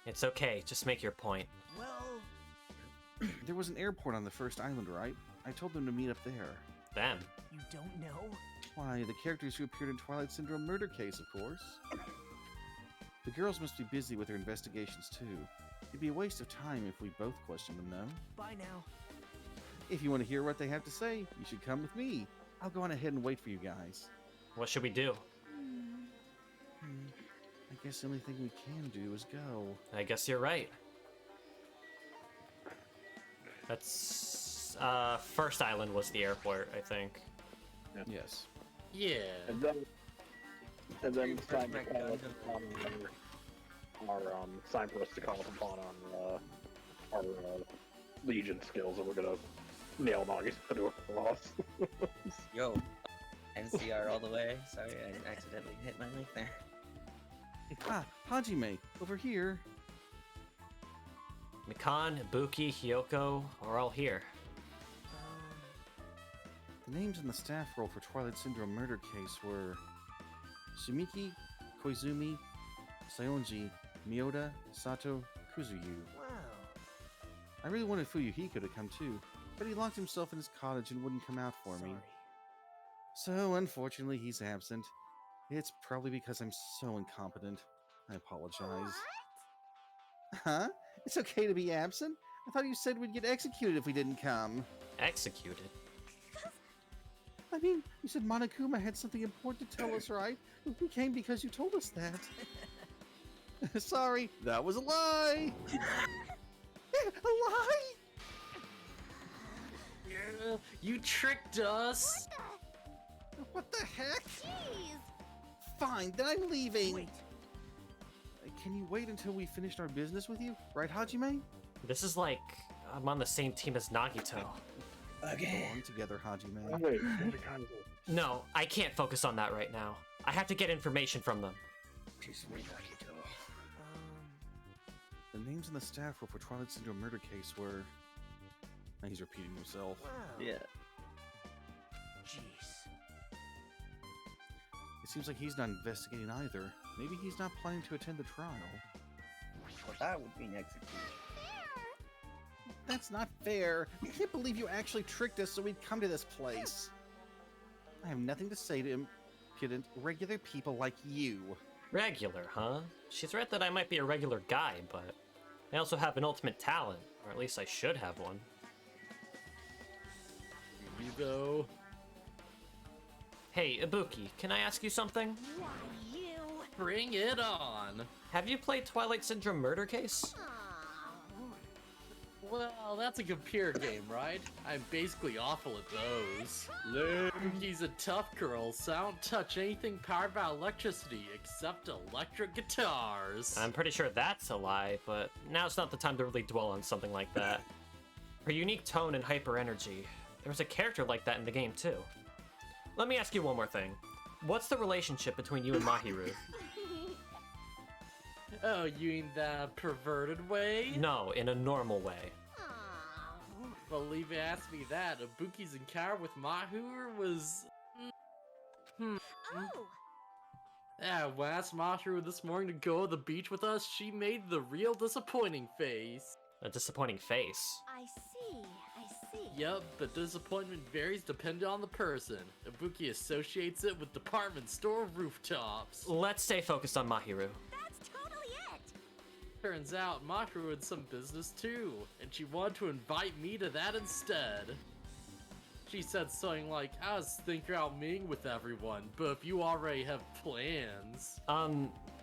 It's okay, just make your point. Well, There was an airport on the first island, right? I told them to meet up there. Them. you don't know? Why, the characters who appeared in Twilight Syndrome murder case, of course. The girls must be busy with their investigations too. It'd be a waste of time if we both questioned them, no? Bye now. If you want to hear what they have to say, you should come with me. I'll go on ahead and wait for you guys. What should we do? I guess the only thing we can do is go. I guess you're right. That's, first island was the airport, I think. Yes. Yeah. And then it's time to Back call down us upon our sign for us to call us upon on our Legion skills, and we're gonna nail Nagisa to a cross. Yo, NCR all the way. Sorry, I accidentally hit my link there. Ah, Hajime, over here. Mikan, Ibuki, Hyoko are all here. The names in the staff roll for Twilight Syndrome murder case were Sumiki, Koizumi, Saionji, Miyoda, Sato, Kuzuyu. Wow. I really wanted Fuyuhiko to come too, but he locked himself in his cottage and wouldn't come out for me. Sorry. So, unfortunately, he's absent. It's probably because I'm so incompetent. I apologize. Huh? It's okay to be absent? I thought you said we'd get executed if we didn't come. Executed. I mean, you said Monokuma had something important to tell us, right? We came because you told us that. Sorry, that was a lie! A lie? Yeah, you tricked us. What the heck? Jeez. Fine, then I'm leaving. Wait. Can you wait until we finished our business with you? Right, Hajime? This is like I'm on the same team as Nagito. Go on together, Hajime. Oh, wait, kind of No, I can't focus on that right now. I have to get information from them. The names in the staff roll for Twilight Syndrome murder case were... Now he's repeating himself. Wow. Yeah. Jeez. It seems like he's not investigating either. Maybe he's not planning to attend the trial. Well, that would be an execution. That's not fair. I can't believe you actually tricked us so we'd come to this place. I have nothing to say to impudent, regular people like you. Regular, huh? She's right that I might be a regular guy, but I also have an ultimate talent, or at least I should have one. You though. Hey, Ibuki, can I ask you something? Why, you? Bring it on. Have you played Twilight Syndrome Murder Case? Aw. Well, that's a computer game, right? I'm basically awful at those. He's a tough girl, so I don't touch anything powered by electricity except electric guitars. I'm pretty sure that's a lie, but now's not the time to really dwell on something like that. Her unique tone and hyper energy. There was a character like that in the game too. Let me ask you one more thing. What's the relationship between you and Mahiru? Oh, you mean that perverted way? No, in a normal way. Aw. Well, leave it ask me that. Ibuki's encounter with Mahiru was... Oh. Yeah, when I asked Mahiru this morning to go to the beach with us, she made the real disappointing face. A disappointing face. I see. I see. Yep, but disappointment varies depending on the person. Ibuki associates it with department store rooftops. Let's stay focused on Mahiru. That's totally it. Turns out Mahiru had some business too, and she wanted to invite me to that instead. She said something like, I was thinking about meeting with everyone, but if you already have plans...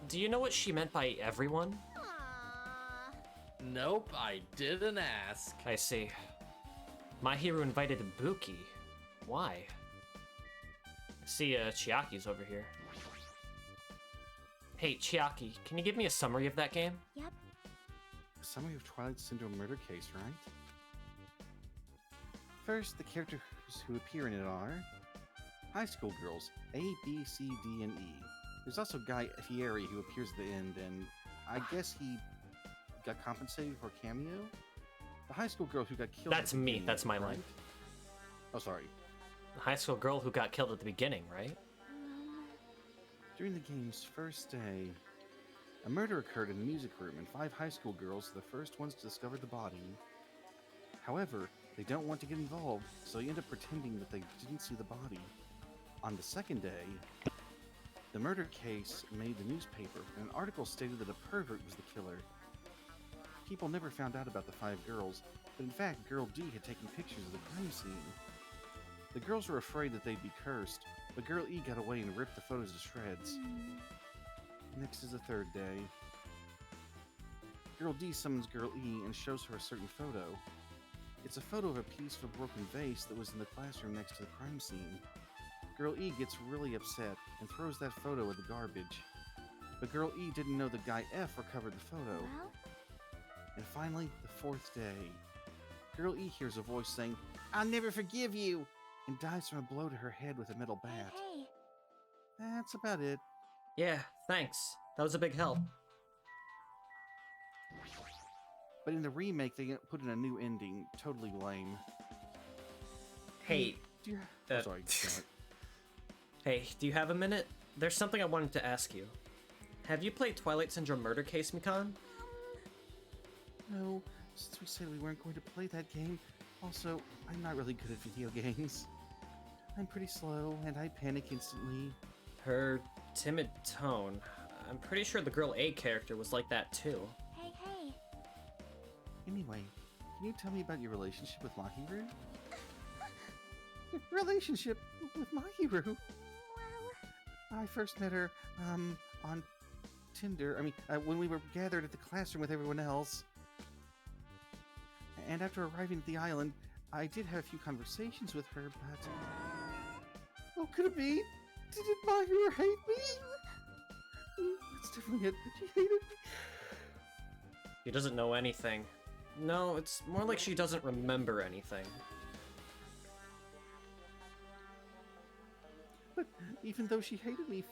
Do you know what she meant by everyone? Aw. Nope, I didn't ask. I see. Mahiru invited Ibuki. Why? See, Chiaki's over here. Hey, Chiaki, can you give me a summary of that game? Yep. A summary of Twilight Syndrome Murder Case, right? First, the characters who appear in it are high school girls, A, B, C, D, and E. There's also Guy Fieri who appears at the end, and I guess he got compensated for a cameo? The high school girl who got killed. That's at the me, beginning, that's my right? line. Oh, sorry. The high school girl who got killed at the beginning, right? During the game's first day, a murder occurred in the music room, and 5 high school girls are the first ones to discover the body. However, they don't want to get involved, so they end up pretending that they didn't see the body. On the second day, the murder case made the newspaper, and an article stated that a pervert was the killer. People never found out about the 5 girls, but in fact, Girl D had taken pictures of the crime scene. The girls were afraid that they'd be cursed, but Girl E got away and ripped the photos to shreds. Next is the third day. Girl D summons Girl E and shows her a certain photo. It's a photo of a piece of a broken vase that was in the classroom next to the crime scene. Girl E gets really upset and throws that photo in the garbage. But Girl E didn't know that Guy F recovered the photo. Well, And finally, the 4th day. Girl E hears a voice saying, "I'll never forgive you!" and dies from a blow to her head with a metal bat. hey. That's about it. Yeah, thanks. That was a big help. But in the remake, they put in a new ending. Totally lame. Hey, Do you... Uh, sorry. go ahead. hey, do you have a minute? There's something I wanted to ask you. Have you played Twilight Syndrome Murder Case, Mikan? No, since we said we weren't going to play that game. Also, I'm not really good at video games. I'm pretty slow, and I panic instantly. Her timid tone. I'm pretty sure the girl A character was like that too. Hey, hey. Anyway, can you tell me about your relationship with Mahiru? Relationship with Mahiru? Well, I first met her, on Tinder. When we were gathered at the classroom with everyone else. And after arriving at the island, I did have a few conversations with her, but... Oh, could it be? Did Mahiru hate me? That's definitely it. She hated me. She doesn't know anything. No, it's more like she doesn't remember anything. But even though she hated me,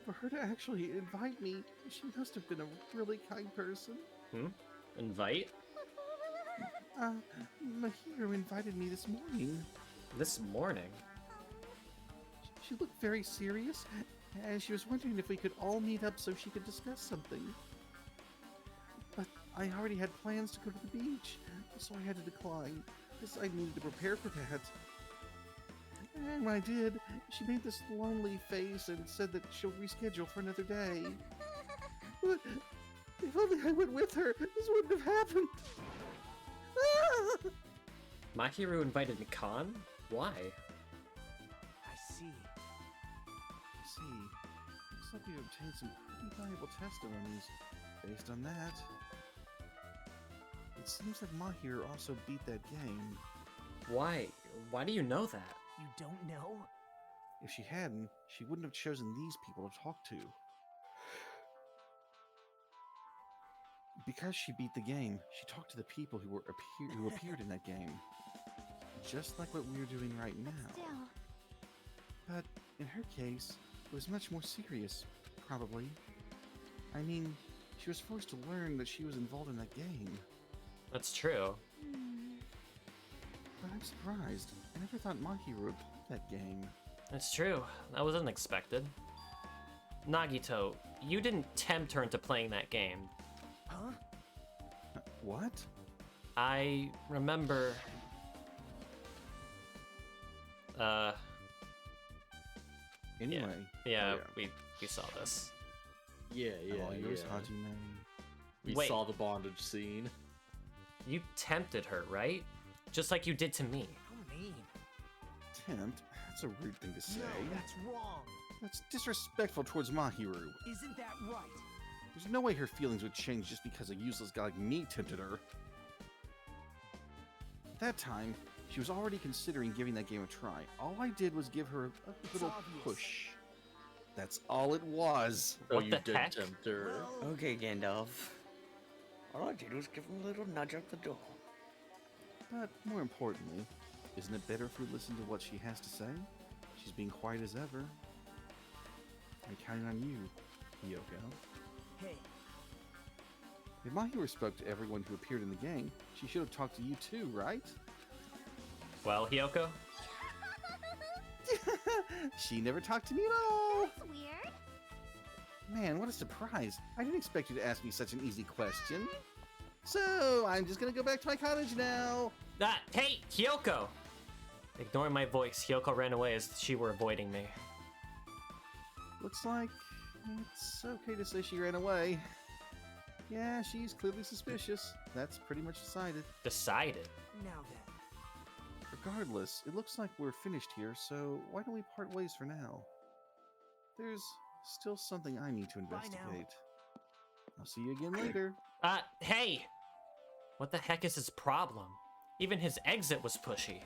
for her to actually invite me, she must have been a really kind person. Invite? Mahiru invited me this morning. This morning? She looked very serious, and she was wondering if we could all meet up so she could discuss something. But I already had plans to go to the beach, so I had to decline, because I needed to prepare for that. And when I did, she made this lonely face and said that she'll reschedule for another day. But if only I went with her, this wouldn't have happened. Mahiru invited Khan? Why? I see. See, looks like we obtained some pretty valuable testimonies based on that. It seems that Mahiru also beat that game. Why? Why do you know that? You don't know? If she hadn't, she wouldn't have chosen these people to talk to. Because she beat the game, she talked to the people who appeared in that game. Just like what we're doing right now. Still. But in her case, it was much more serious, probably. I mean, she was forced to learn that she was involved in that game. That's true. But I'm surprised. I never thought Mahiru would play that game. That's true. That was unexpected. Nagito, you didn't tempt her into playing that game. Huh? What? I remember... Anyway. Yeah, Oh, we saw this. Yeah, All yours, Hajime. We Wait. saw the bondage scene. You tempted her, right? Just like you did to me. How mean. Tempt? That's a rude thing to say. No, that's wrong. That's disrespectful towards Mahiru. Isn't that right? There's no way her feelings would change just because a useless guy like me tempted her. At that time, she was already considering giving that game a try. All I did was give her a little obvious. push. That's all it was. Oh, What you the did heck? tempt her. Well, Okay, Gandalf. All I did was give him a little nudge out the door. But more importantly, isn't it better if we listen to what she has to say? She's being quiet as ever. I'm counting on you, Yoko. hey, If Mahiru spoke to everyone who appeared in the game, she should have talked to you too, right? Well, Hyoko? She never talked to me at all! That's weird. Man, what a surprise. I didn't expect you to ask me such an easy question. So, I'm just gonna go back to my cottage now. Ah, hey, Hyoko! Ignoring my voice, Hyoko ran away as she were avoiding me. Looks like it's okay to say she ran away. Yeah, she's clearly suspicious. That's pretty much decided. Decided. now then. Regardless, it looks like we're finished here, so why don't we part ways for now? There's still something I need to Bye now. investigate. I'll see you again later. Hey! What the heck is his problem? Even his exit was pushy.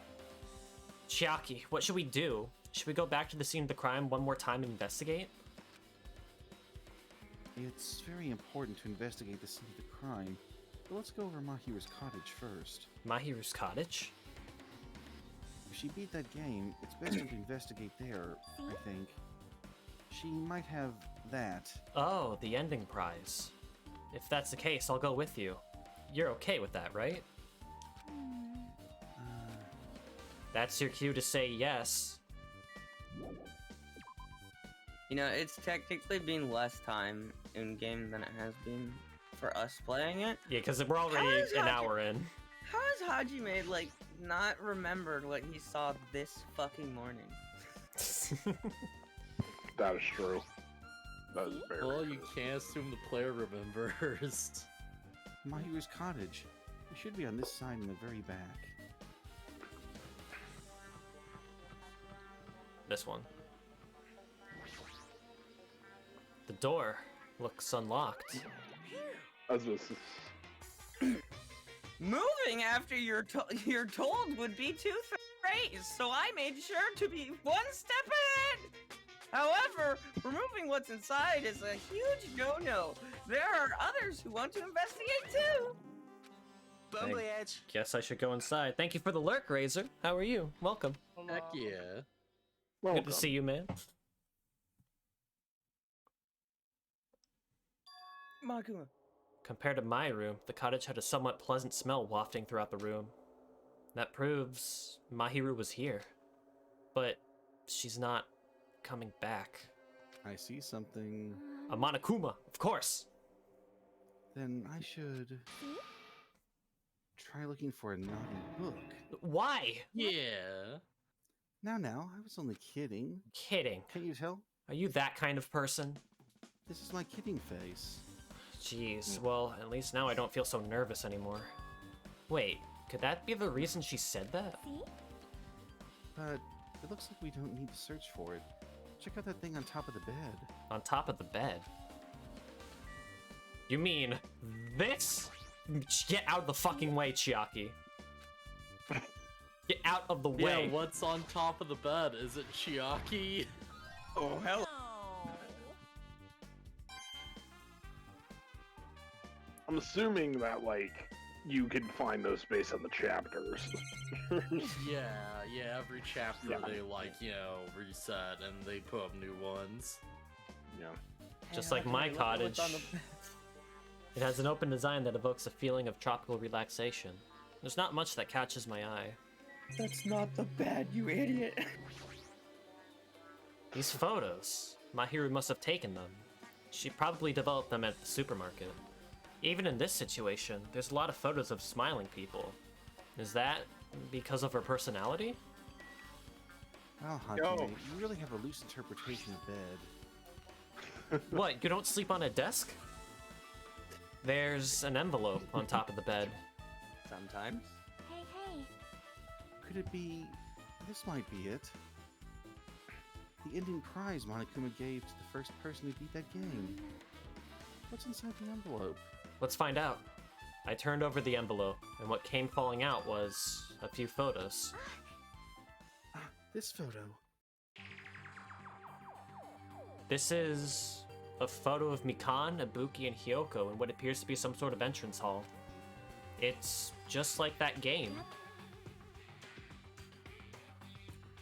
Chiaki, what should we do? Should we go back to the scene of the crime one more time and investigate? It's very important to investigate the scene of the crime, but let's go over Mahiru's cottage first. Mahiru's cottage? If she beat that game, it's best to investigate there, I think. She might have that. Oh, the ending prize. If that's the case, I'll go with you. You're okay with that, right? That's your cue to say yes. You know, it's technically been less time in game than it has been for us playing it. Yeah, because we're already How is an Haji- hour in. How has Hajime, like, not remembered what he saw this fucking morning? That is true. That is very Well, true. you can't assume the player remembers. Mahiru's cottage. It should be on this side in the very back. This one. The door looks unlocked. As this is Moving after you're told would be two-phase, so I made sure to be one step ahead. However, removing what's inside is a huge no-no. There are others who want to investigate too. Bubbly Edge. Guess I should go inside. Thank you for the lurk, Razor. How are you? Welcome. Heck yeah. Good to see you, man. Makuma. Compared to my room, the cottage had a somewhat pleasant smell wafting throughout the room. That proves Mahiru was here. But she's not coming back. I see something. A Monokuma, of course. Then I should Try looking for a naughty book. Why? Yeah. Now, I was only kidding. Kidding. Can't you tell? Are you that kind of person? This is my kidding face. Jeez, well, at least now I don't feel so nervous anymore. Wait, could that be the reason she said that? See? But it looks like we don't need to search for it. Check out that thing on top of the bed. On top of the bed? You mean this? Get out of the fucking way, Chiaki. Get out of the way. Yeah, what's on top of the bed? Is it Chiaki? Oh, hell. Oh. I'm assuming that, like, you can find those based on the chapters. Yeah, every chapter Yeah. they, like, you know, reset and they put up new ones. Yeah. Just like my cottage. It has an open design that evokes a feeling of tropical relaxation. There's not much that catches my eye. That's not the bed, you idiot. These photos. Mahiru must have taken them. She probably developed them at the supermarket. Even in this situation, there's a lot of photos of smiling people. Is that because of her personality? Wow, Yo. Hajime, you really have a loose interpretation of bed. What, you don't sleep on a desk? There's an envelope on top of the bed. Sometimes. Hey, hey. Could it be... This might be it. The ending prize Monokuma gave to the first person who beat that game. What's inside the envelope? Let's find out. I turned over the envelope, and what came falling out was a few photos. Ah, this photo. This is a photo of Mikan, Ibuki, and Hyoko in what appears to be some sort of entrance hall. It's just like that game.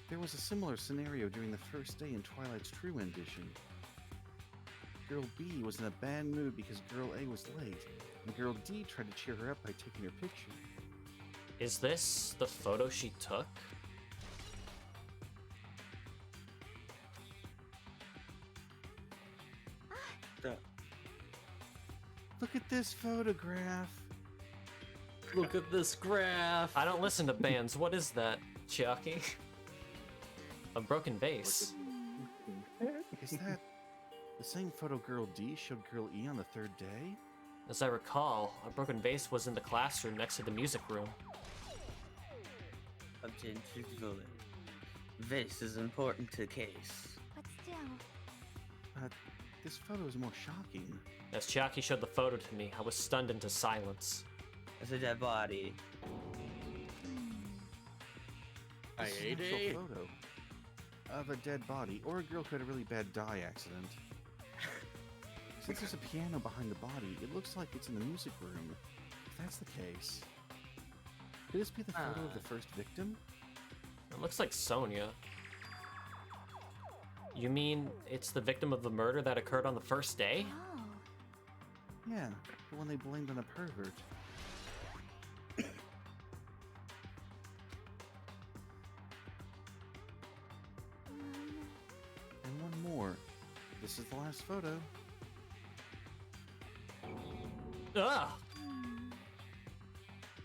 There was a similar scenario during the first day in Twilight's True Edition. Girl B was in a bad mood because Girl A was late, and Girl D tried to cheer her up by taking her picture. Is this the photo she took? Look at this photograph! Look at this graph. I don't listen to bands. What is that, Chiaki? A broken vase. Is that the same photo Girl D showed Girl E on the third day? As I recall, a broken vase was in the classroom next to the music room. Obtain truthfully. This is important to the case. But still. But this photo is more shocking. As Chiaki showed the photo to me, I was stunned into silence. It's a dead body. This is an actual photo of a dead body, or a girl who had a really bad die accident. Since there's a piano behind the body, it looks like it's in the music room. If that's the case, could this be the photo of the first victim? It looks like Sonia. You mean it's the victim of the murder that occurred on the first day? Oh. Yeah, the one they blamed on a pervert. And one more. This is the last photo. Ugh!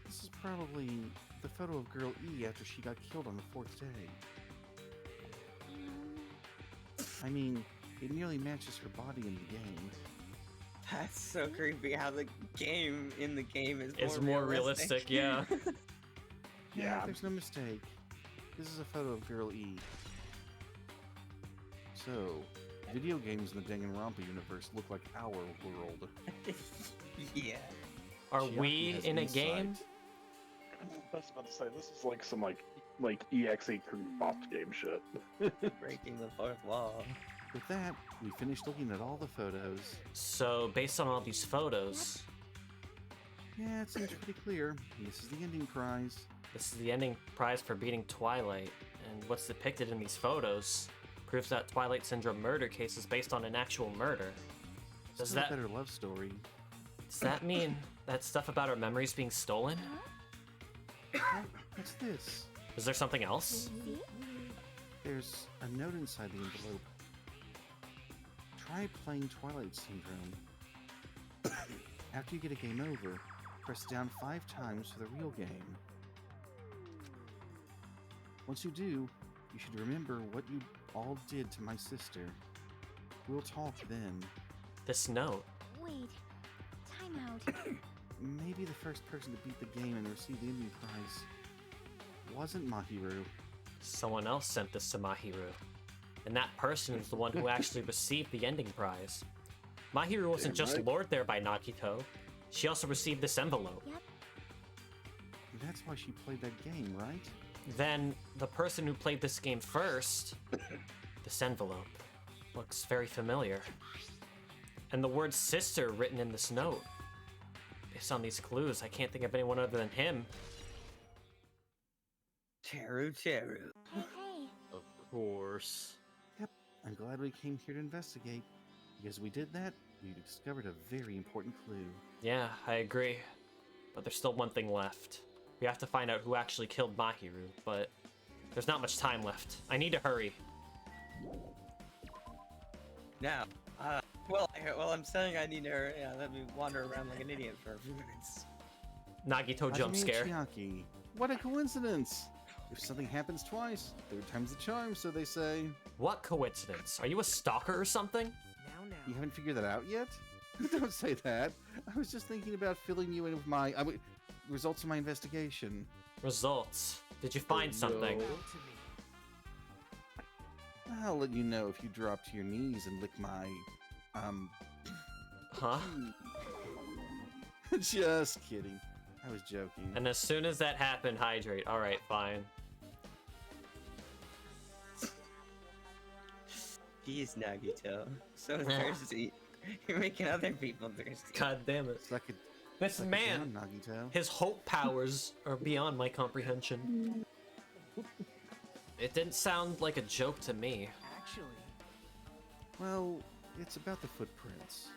This is probably the photo of Girl E after she got killed on the fourth day. I mean, it nearly matches her body in the game. That's so creepy how the game in the game is It's more realistic, yeah. Yeah. There's no mistake. This is a photo of Girl E. So, video games in the Danganronpa universe look like our world. Yeah. Are Chiaki we has in a insight. game? I was about to say, this is like some like EXE creepypasta game shit. Breaking the fourth wall. With that, we finished looking at all the photos. So, based on all these photos, Yeah, it seems pretty clear. This is the ending prize. this is the ending prize for beating Twilight, and what's depicted in these photos proves that Twilight Syndrome murder case is based on an actual murder. Does Still a that better love story. does that mean that stuff about our memories being stolen? Oh, what's this? Is there something else? See? There's a note inside the envelope. Try playing Twilight Syndrome. After you get a game over, press down 5 times for the real game. Once you do, you should remember what you all did to my sister. We'll talk then. This note. Wait. Time out. Maybe the first person to beat the game and receive the ending prize wasn't Mahiru. Someone else sent this to Mahiru. And that person is the one who actually received the ending prize. Mahiru wasn't Damn just right. lured there by Nagito. She also received this envelope. Yep. That's why she played that game, right? Then, the person who played this game first, this envelope, looks very familiar. And the word sister written in this note. Based on these clues, I can't think of anyone other than him. Teru. Hey, hey. Of course. Yep, I'm glad we came here to investigate. Because we did that, we discovered a very important clue. Yeah, I agree. But there's still one thing left. We have to find out who actually killed Mahiru, but there's not much time left. I need to hurry. Now, I'm saying I need to let me wander around like an idiot for a few minutes. Nagito jump Hajime scare. Chiaki. What a coincidence! If something happens twice, third time's the charm, so they say. What coincidence? Are you a stalker or something? You haven't figured that out yet? Don't say that. I was just thinking about filling you in with my results of my investigation. Results. Did you find something? No. I'll let you know if you drop to your knees and lick my, Huh? Just kidding. I was joking. And as soon as that happened, hydrate. Alright, fine. Jeez, Nagito. So thirsty. You're making other people thirsty. God damn it. Suck it, This suck it man, down, Nagito. his hope powers are beyond my comprehension. It didn't sound like a joke to me. Actually, Well, it's about the footprints.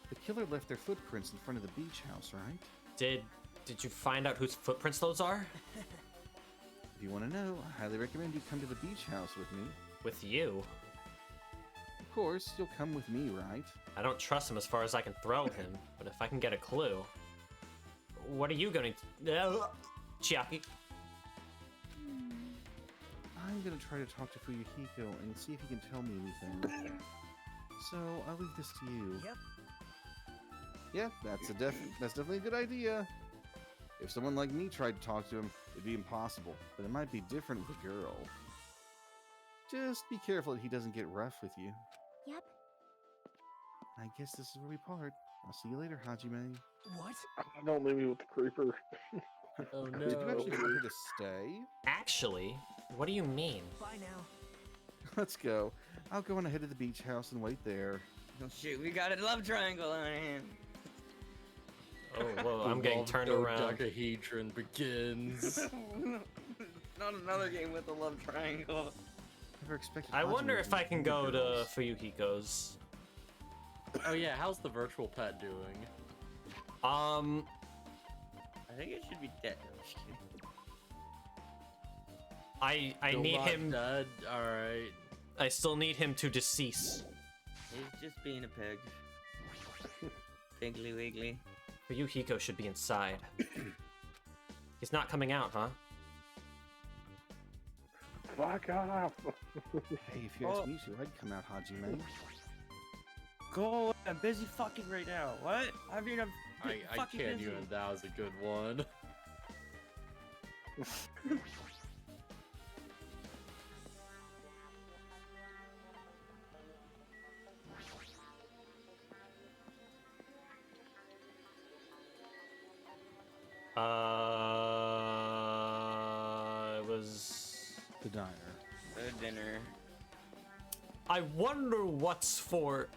The killer left their footprints in front of the beach house, right? Did you find out whose footprints those are? If you want to know, I highly recommend you come to the beach house with me. With you? Of course, you'll come with me, right? I don't trust him as far as I can throw him, but if I can get a clue... What are you going to... Chiaki? I'm gonna try to talk to Fuyuhiko and see if he can tell me anything. So, I'll leave this to you. yep. Yeah, that's definitely a good idea. If someone like me tried to talk to him, it'd be impossible, but it might be different with a girl. Just be careful that he doesn't get rough with you. Yep. I guess this is where we part. I'll see you later, Hajime. What? Don't leave me with the creeper. Oh no. Did you actually want her to stay? Actually, what do you mean? Bye now. Let's go. I'll go on ahead to the beach house and wait there. Oh shoot, we got a love triangle on our hand. Oh, whoa, The I'm getting love turned around. dodecahedron begins. Not another game with a love triangle. Never expected. I Hajime wonder to if be I can into go to girls. Fuyuhiko's. Oh yeah, how's the virtual pet doing? Um, I think it should be dead. I Still need not him. dead? Alright. I still need him to decease. He's just being a pig. Piggly wiggly. Fuyuhiko should be inside. He's not coming out, huh? Fuck off. Hey, if you ask me to, I'd come out, Hajime. Go away, I'm busy fucking right now. What? I mean, I'm I fucking can't busy. even. That was a good one. It was... The diner. The dinner. I wonder what's for...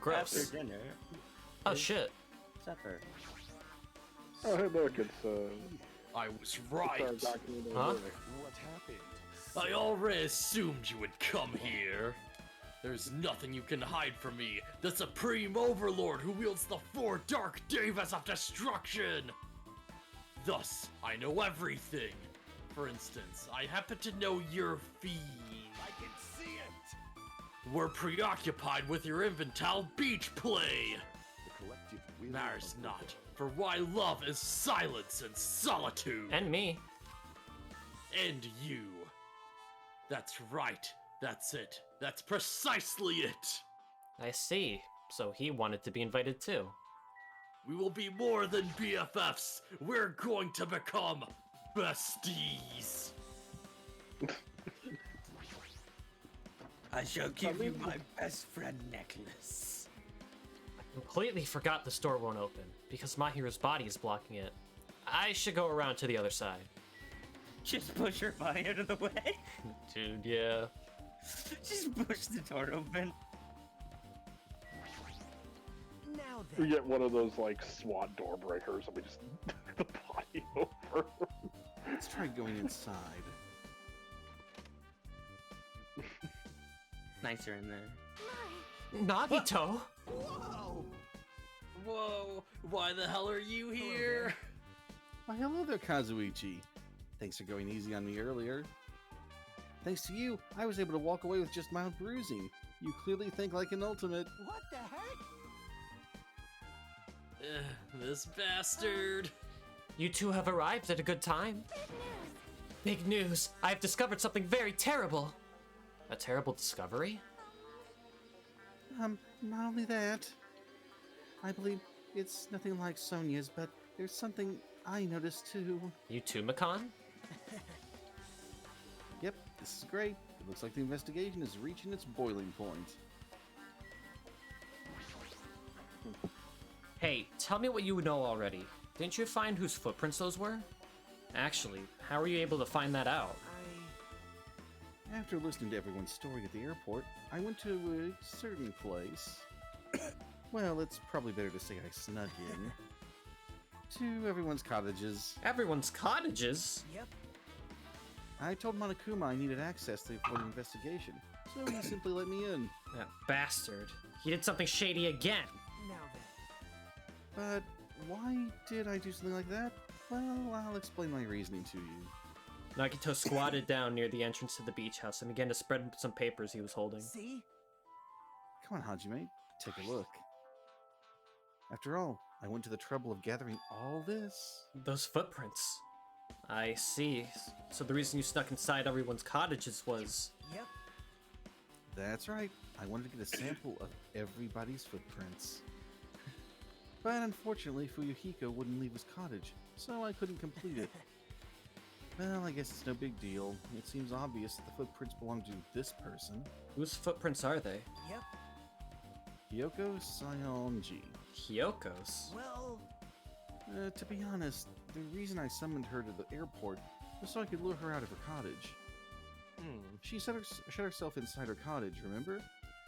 Gross. After dinner. Oh, shit. Supper. Oh, hey, look, it's, I was it's right. our documentary. Huh? What happened? I already assumed you would come here. There's nothing you can hide from me, the Supreme Overlord who wields the 4 Dark Devas of Destruction! Thus, I know everything. For instance, I happen to know your feed. I can see it. We're preoccupied with your infantile beach play! The collective Matters not, for why love is silence and solitude. And me. And you. That's right. That's it. That's precisely it. I see. So he wanted to be invited too. We will be more than BFFs. We're going to become besties. I shall give you my best friend necklace. I completely forgot the store won't open because Mahiru's body is blocking it. I should go around to the other side. Just push her body out of the way. Dude, yeah. Just push the door open. Now We then. get one of those like SWAT door breakers and we just the body over. Let's try going inside. Nicer in there. Nagito! Whoa! Whoa! Why the hell are you here? Why, hello there, Kazuichi. Thanks for going easy on me earlier. Thanks to you, I was able to walk away with just mild bruising. You clearly think like an ultimate. What the heck? This bastard. You two have arrived at a good time. Big news! I've discovered something very terrible! A terrible discovery? Not only that. I believe it's nothing like Sonia's, but there's something I noticed too. You too, Makan? Yep, this is great. It looks like the investigation is reaching its boiling point. Hey, tell me what you know already. Didn't you find whose footprints those were? Actually, how were you able to find that out? After listening to everyone's story at the airport, I went to a certain place. Well, it's probably better to say I snuck in. To everyone's cottages. Everyone's cottages? Yep. I told Monokuma I needed access to the investigation, so he simply let me in. That bastard. He did something shady again. Now then. But why did I do something like that? Well, I'll explain my reasoning to you. Nagito squatted down near the entrance to the beach house and began to spread some papers he was holding. See? Come on, Hajime, take a look. After all, I went to the trouble of gathering all this. Those footprints. I see. So the reason you snuck inside everyone's cottages was... Yep. That's right. I wanted to get a sample of everybody's footprints. But unfortunately, Fuyuhiko wouldn't leave his cottage, so I couldn't complete it. Well, I guess it's no big deal. It seems obvious that the footprints belong to this person. Whose footprints are they? Yep. Hyoko Sayonji. Hyoko's? Well, To be honest, the reason I summoned her to the airport was so I could lure her out of her cottage. She shut herself inside her cottage, remember?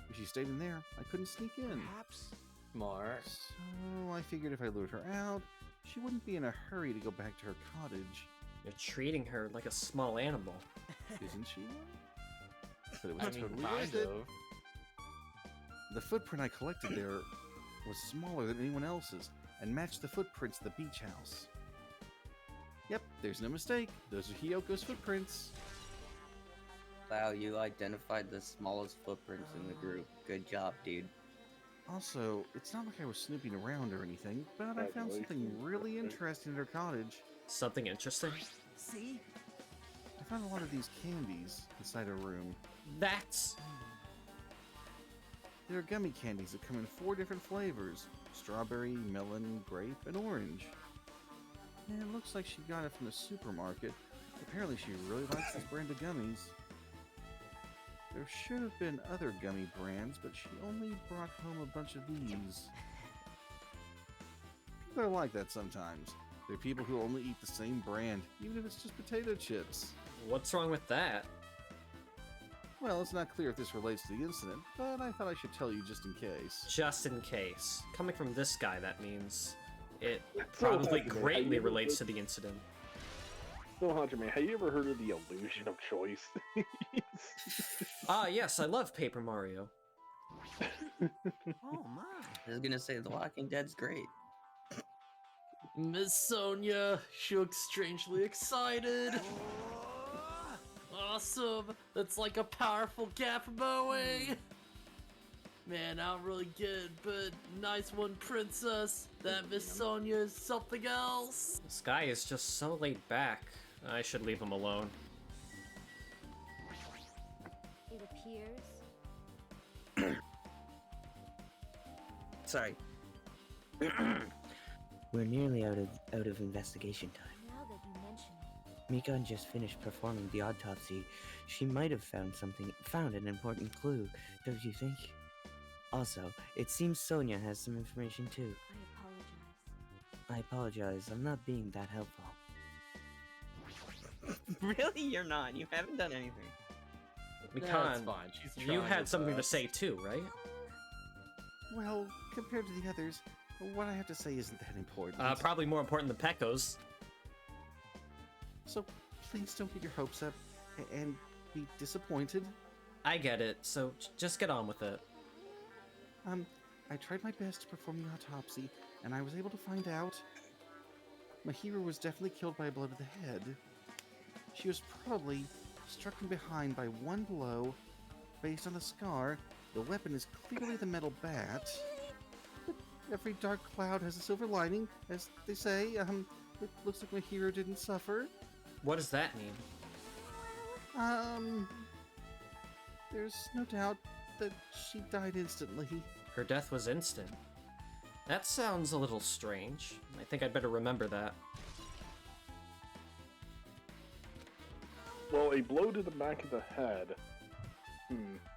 If she stayed in there, I couldn't sneak in. perhaps. More. So I figured if I lured her out, she wouldn't be in a hurry to go back to her cottage. You're treating her like a small animal. Isn't she? But it was totally worth it. The footprint I collected there was smaller than anyone else's and matched the footprints of the beach house. Yep, there's no mistake. Those are Hyoko's footprints. Wow, you identified the smallest footprints in the group. Good job, dude. Also, it's not like I was snooping around or anything, but I found something really interesting in her cottage. Something interesting? See? I found a lot of these candies inside her room. That's... There are gummy candies that come in 4 different flavors: strawberry, melon, grape, and orange. And it looks like she got it from the supermarket. Apparently she really likes this brand of gummies. There should have been other gummy brands, but she only brought home a bunch of these. People are like that sometimes. There are people who only eat the same brand, even if it's just potato chips. What's wrong with that? Well, it's not clear if this relates to the incident, but I thought I should tell you just in case. Just in case. Coming from this guy, that means it So, probably Hajime, greatly have you ever relates to heard- the incident. So, Hajime, have you ever heard of the illusion of choice? Ah, yes, I love Paper Mario. Oh my. I was gonna say The Walking Dead's great. Miss Sonia, she looks strangely excited. Awesome! That's like a powerful gap mowing! Man, I don't really get it, but nice one, princess. That Miss Sonia is something else. This guy is just so laid back. I should leave him alone. It appears. Sorry. We're nearly out of investigation time. Now that you mention it. Mikan just finished performing the autopsy. She might have found an important clue, don't you think? Also, it seems Sonia has some information too. I apologize. I apologize, I'm not being that helpful. Really? You're not. You haven't done anything. That's Mikan, fine. She's you trying had her something to best. say too, right? Well, compared to the others, what I have to say isn't that important. Probably more important than Pecco's. So please don't get your hopes up and be disappointed. I get it, so just get on with it. I tried my best to perform the autopsy, and I was able to find out Mahiro was definitely killed by a blow to the head. She was probably struck from behind by one blow. Based on the scar, the weapon is clearly the metal bat. But every dark cloud has a silver lining, as they say. It looks like Mahiro didn't suffer. What does that mean? There's no doubt that she died instantly. Her death was instant. That sounds a little strange. I think I'd better remember that. Well, a blow to the back of the head.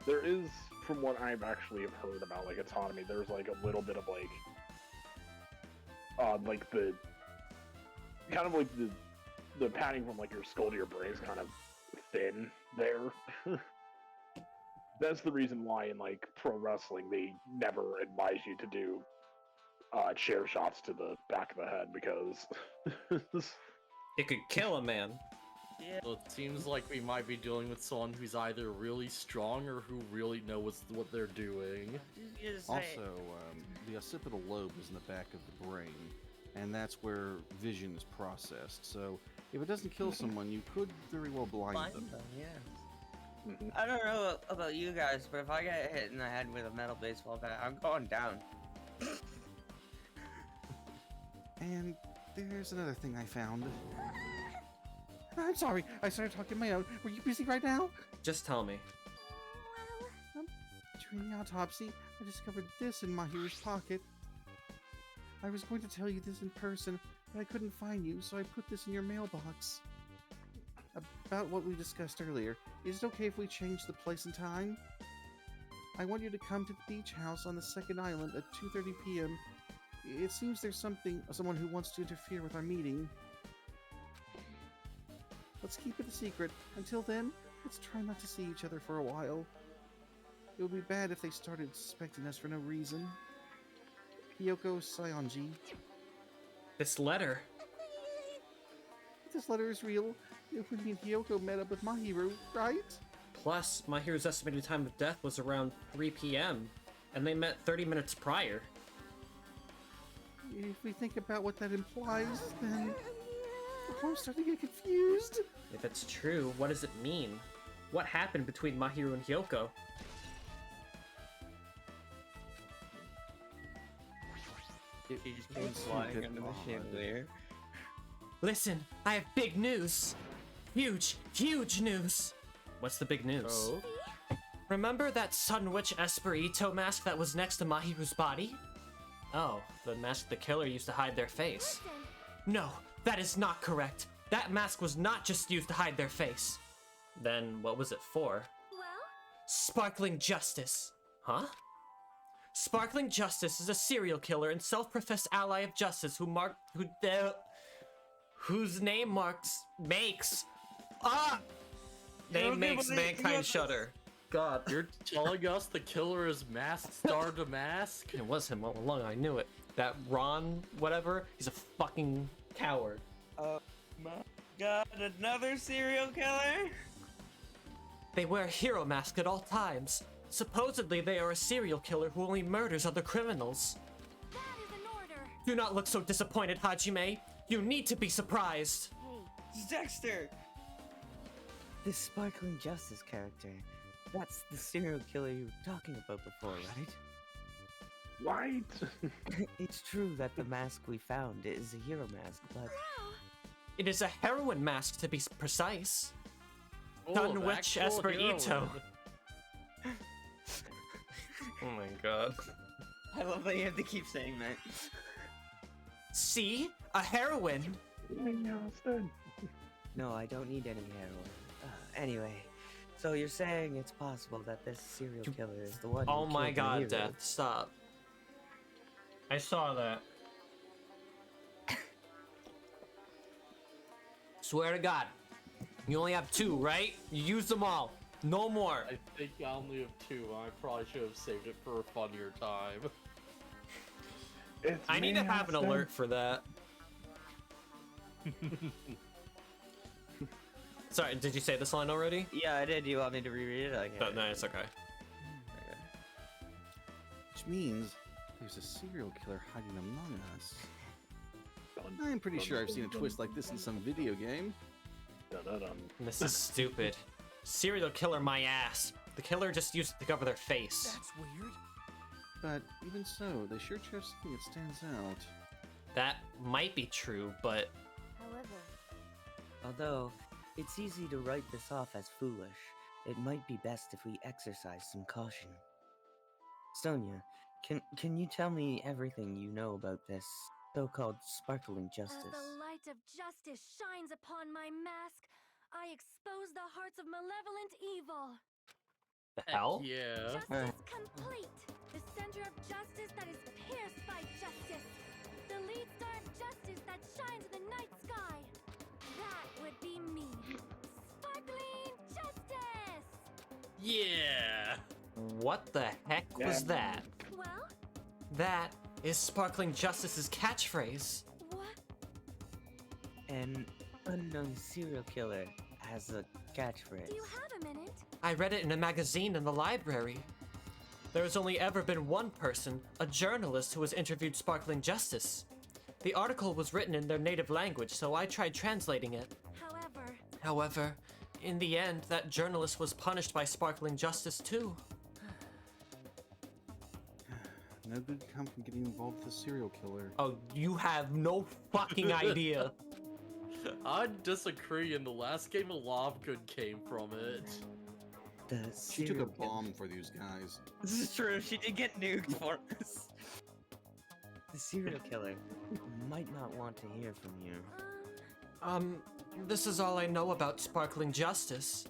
There is, from what I've actually have heard about like autonomy, there's like a little bit of like the kind of like the padding from like your skull to your brain is kind of thin there. That's the reason why in like pro wrestling they never advise you to do chair shots to the back of the head because It could kill a man. Yeah. So it seems like we might be dealing with someone who's either really strong or who really knows what they're doing. Also, the occipital lobe is in the back of the brain, and that's where vision is processed. So if it doesn't kill someone, you could very well blind them. Yeah. I don't know about you guys, but if I get hit in the head with a metal baseball bat, I'm going down. And there's another thing I found. I'm sorry, I started talking my own. Were you busy right now? Just tell me. During the autopsy, I discovered this in Mahiru's pocket. I was going to tell you this in person, but I couldn't find you, so I put this in your mailbox. About what we discussed earlier, is it okay if we change the place and time? I want you to come to the beach house on the second island at 2:30 p.m. It seems there's someone who wants to interfere with our meeting. Let's keep it a secret. Until then, let's try not to see each other for a while. It would be bad if they started suspecting us for no reason. Hiyoko Sayonji. This letter. If this letter is real, it would mean Hiyoko met up with Mahiro, right? Plus, Mahiru's estimated time of death was around 3 p.m., and they met 30 minutes prior. If we think about what that implies, then I'm starting to get confused. If it's true, what does it mean? What happened between Mahiru and Hiyoko? He just came flying under the chandelier. Listen, I have big news! Huge, huge news! What's the big news? Oh? Remember that Sun Witch Esperito mask that was next to Mahiru's body? Oh, the mask the killer used to hide their face. No, that is not correct. That mask was not just used to hide their face. Then what was it for? Well? Sparkling Justice. Huh? Sparkling Justice is a serial killer and self-professed ally of justice whose name makes mankind shudder. God. You're telling us the killer is masked star to mask? It was him all along, I knew it. That Ron, whatever, he's a fucking coward. Oh my god, another serial killer? They wear a hero mask at all times. Supposedly they are a serial killer who only murders other criminals. That is an order. Do not look so disappointed, Hajime. You need to be surprised. Hey, It's Dexter! This Sparkling Justice character. That's the serial killer you were talking about before, right? Right? It's true that the mask we found is a hero mask, but It is a heroin mask, to be precise. Full Done of which, as actual for heroin. Ito. Oh my god. I love that you have to keep saying that. See? A heroin! no, I don't need any heroin. Anyway, so you're saying it's possible that this serial killer is the one who Oh my killed the god, hero? Death, stop. I saw that. Swear to God. You only have 2, right? You used them all. No more. I think I only have 2. I probably should have saved it for a funnier time. I need to have an alert for that. Sorry, did you say this line already? Yeah, I did. You want me to reread it? Okay. No, it's okay. Which means there's a serial killer hiding among us. I'm pretty sure I've seen a twist like this in some video game. This is stupid. Serial killer my ass. The killer just used it to cover their face. That's weird. But even so, they sure chose something that stands out. That might be true, but However, Although, it's easy to write this off as foolish, it might be best if we exercise some caution. Sonia, can you tell me everything you know about this so-called sparkling as justice? the light of justice shines upon my mask, I expose the hearts of malevolent evil. the hell? Yeah. Justice complete. The center of justice that is pierced by justice. The lead star of justice that shines in the night sky. That would be me. Sparkling justice! Yeah. What the heck was that? Well, That is Sparkling Justice's catchphrase. what? An unknown serial killer has a catchphrase. Do you have a minute? I read it in a magazine in the library. There has only ever been one person, a journalist, who has interviewed Sparkling Justice. The article was written in their native language, so I tried translating it. However, in the end, that journalist was punished by Sparkling Justice too. No good come from getting involved with a serial killer. Oh, you have no fucking idea. I disagree. In the last game, a lot of good came from it. The She took a serial bomb for these guys. This is true. She did get nuked for us. The serial killer might not want to hear from you. This is all I know about Sparkling Justice.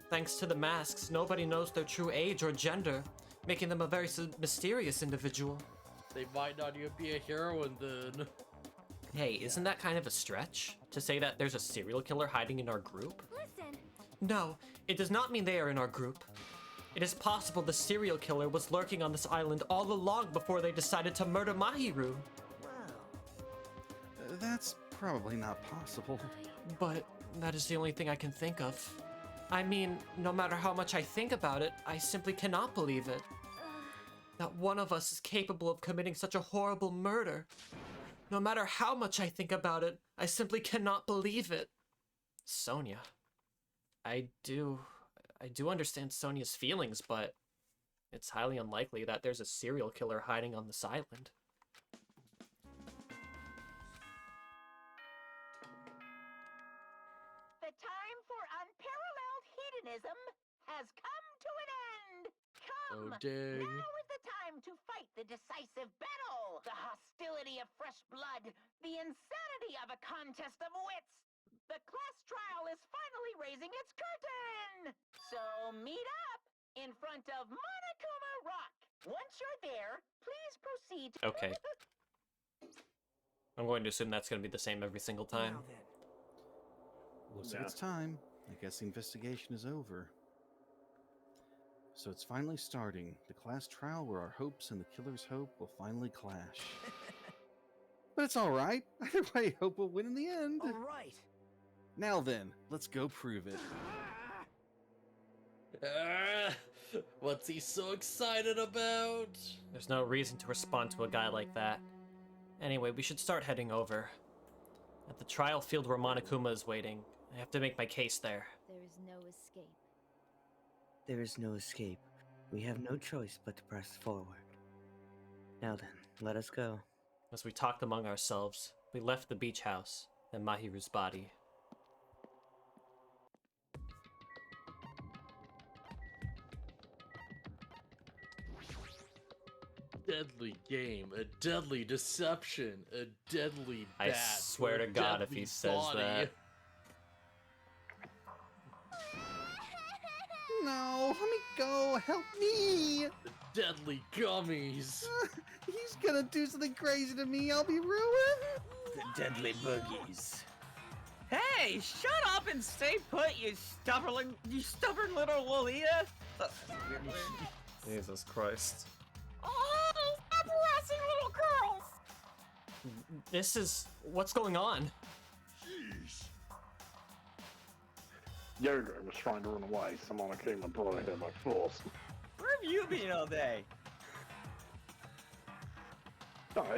Thanks to the masks, nobody knows their true age or gender, making them a very mysterious individual. They might not even be a heroine then. Hey, isn't that kind of a stretch? To say that there's a serial killer hiding in our group? Listen, No, it does not mean they are in our group. It is possible the serial killer was lurking on this island all along before they decided to murder Mahiru. That's probably not possible. But that is the only thing I can think of. I mean, no matter how much I think about it, I simply cannot believe it. That one of us is capable of committing such a horrible murder. No matter how much I think about it, I simply cannot believe it. Sonia. I do understand Sonia's feelings, but it's highly unlikely that there's a serial killer hiding on this island. The time for unparalleled hedonism has come to an end. Come, Oh, dang. now is the time to fight the decisive battle. The hostility of fresh blood, the insanity of a contest of wits. The class trial is finally raising its curtain. So meet up in front of Monokuma Rock. Once you're there, please proceed to... Okay. I'm going to assume that's going to be the same every single time. Now then. Looks like it's time. I guess the investigation is over. So it's finally starting. The class trial where our hopes and the killer's hope will finally clash. But it's alright. Either way, hope will win in the end. All right. Now then, let's go prove it. What's he so excited about? There's no reason to respond to a guy like that. Anyway, we should start heading over. At the trial field where Monokuma is waiting. I have to make my case there. there is no escape. There is no escape. We have no choice but to press forward. Now then, let us go. As we talked among ourselves, we left the beach house and Mahiru's body. Deadly game, a deadly deception, a deadly bat. I swear a to God if deadly he says body. that. No, let me go. Help me. The deadly gummies. He's gonna do something crazy to me. I'll be ruined. The deadly boogies. Hey, shut up and stay put, you stubborn little Lolita. Jesus Christ. Oh, stop harassing little girls! This is... what's going on? Yoga was trying to run away. Someone came and brought him by force. Where have you been all day?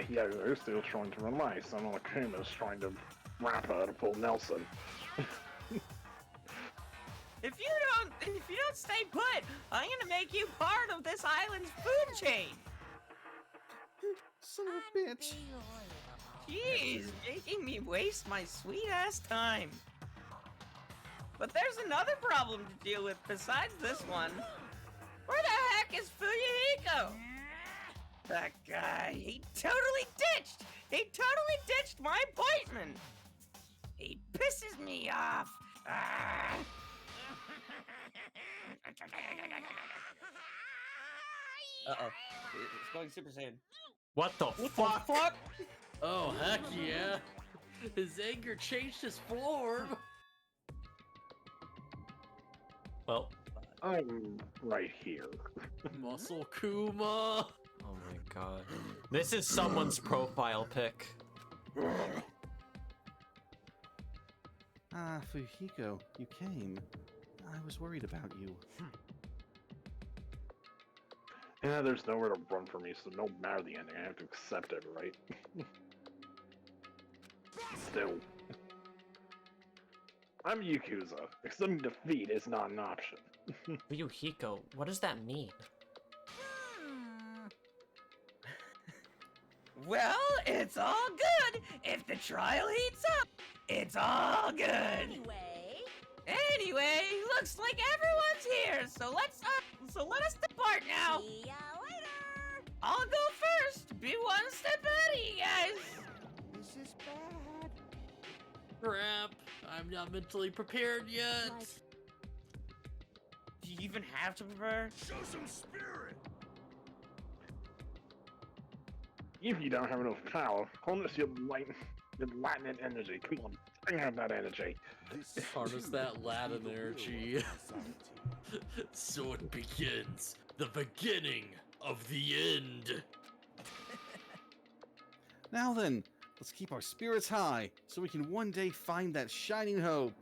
Yoga's still trying to run away. Someone came and was trying to wrap her to pull Nelson. If you don't stay put, I'm gonna make you part of this island's food chain. Son of a bitch. Jeez, making me waste my sweet ass time. But there's another problem to deal with besides this one. Where the heck is Fuyuhiko? That guy, he totally ditched my appointment. He pisses me off. Ah. Uh-oh. It's going Super Saiyan. What the fuck? Fuck? Oh, heck yeah. His anger changed his form. Well, I'm right here. Muscle Kuma. oh my god. This is someone's profile pic. Ah, Fuyuhiko, you came. I was worried about you. Yeah, there's nowhere to run for me, so no matter the ending, I have to accept it, right? Still. I'm Yakuza. Accepting defeat is not an option. Fuyuhiko, what does that mean? Well, it's all good. If the trial heats up, it's all good. Anyway, looks like everyone's here, so let us depart now. See ya later! I'll go first. Be one step ahead of you guys. This is bad. Crap. I'm not mentally prepared yet. Like- Do you even have to prepare? Show some spirit! If you don't have enough power, harness your lightning energy. Come on, bring out that energy. Harness that Latin energy. So it begins. The beginning of the end. Now then, let's keep our spirits high so we can one day find that shining hope.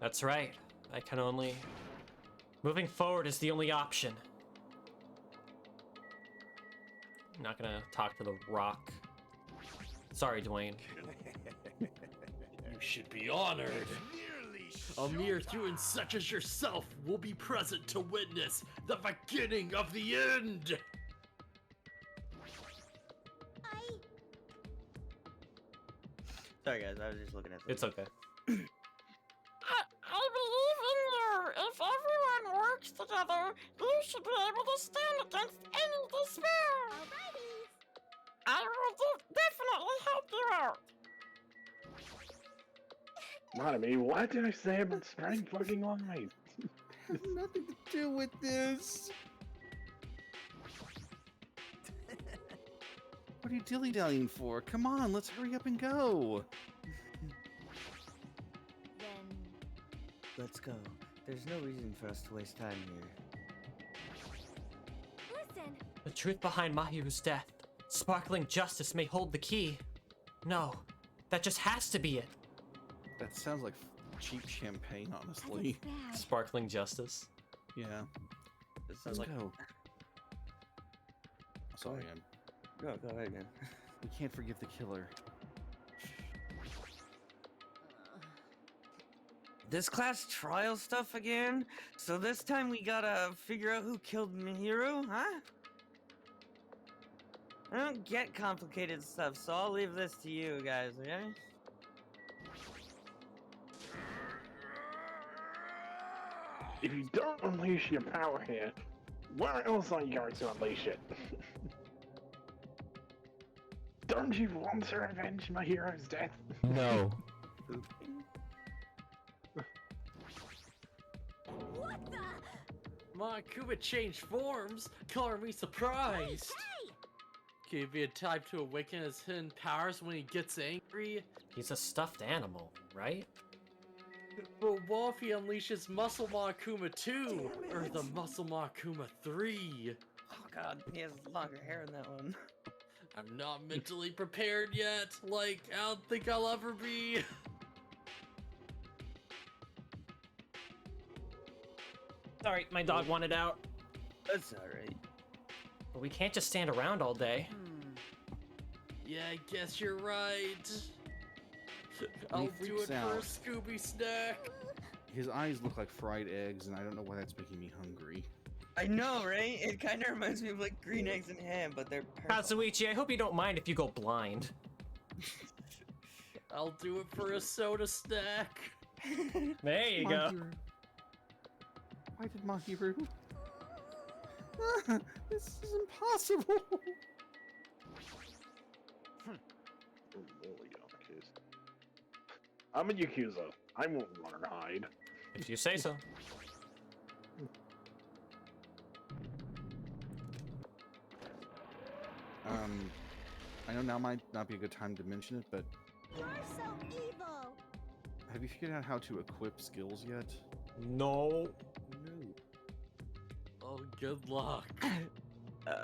That's right. I can only... moving forward is the only option. I'm not gonna talk to the rock. Sorry, Dwayne. You should be honored. A mere human such as yourself will be present to witness the beginning of the end. Sorry guys, I was just looking at this. It's okay. I believe in you. If everyone works together, you should be able to stand against any despair. Alrighty! I will definitely help you out. Mommy, what did I say about spreading fucking light? Has nothing to do with this. What are you dilly-dallying for? Come on, let's hurry up and go. Then Let's go. There's no reason for us to waste time here. listen. The truth behind Mahiru's death. Sparkling justice may hold the key. No, that just has to be it. That sounds like cheap champagne, I honestly. think it's bad. Sparkling justice. Yeah. This Let's sounds like go. Sorry, Go ahead, man. we can't forgive the killer. This class trial stuff again? So this time we gotta figure out who killed Mihiru, huh? I don't get complicated stuff, so I'll leave this to you guys, okay? If you don't unleash your power here, where else are you going to unleash it? Don't you want to revenge my hero's death? No. What the? Monokuma changed forms, color me surprised. Can he be a type to awaken his hidden powers when he gets angry? He's a stuffed animal, right? But what if he unleashes Muscle Monokuma 2? Or the Muscle Monokuma 3? Oh god, he has longer hair in that one. I'm not mentally prepared yet. Like, I don't think I'll ever be. Sorry, my dog wanted out. That's alright. But we can't just stand around all day. Yeah, I guess you're right. I'll do it freaks for a out. Scooby snack. His eyes look like fried eggs, and I don't know why that's making me hungry. I know, right? It kind of reminds me of like green eggs and ham, but they're purple. Kazuichi, I hope you don't mind if you go blind. I'll do it for a soda snack. There you go. Mahiru. Why did Mahiru? This is impossible. I'm a Yakuza. I won't run or hide. If you say so. I know now might not be a good time to mention it, but You're so evil. have you figured out how to equip skills yet? No. Oh, good luck. Oh, no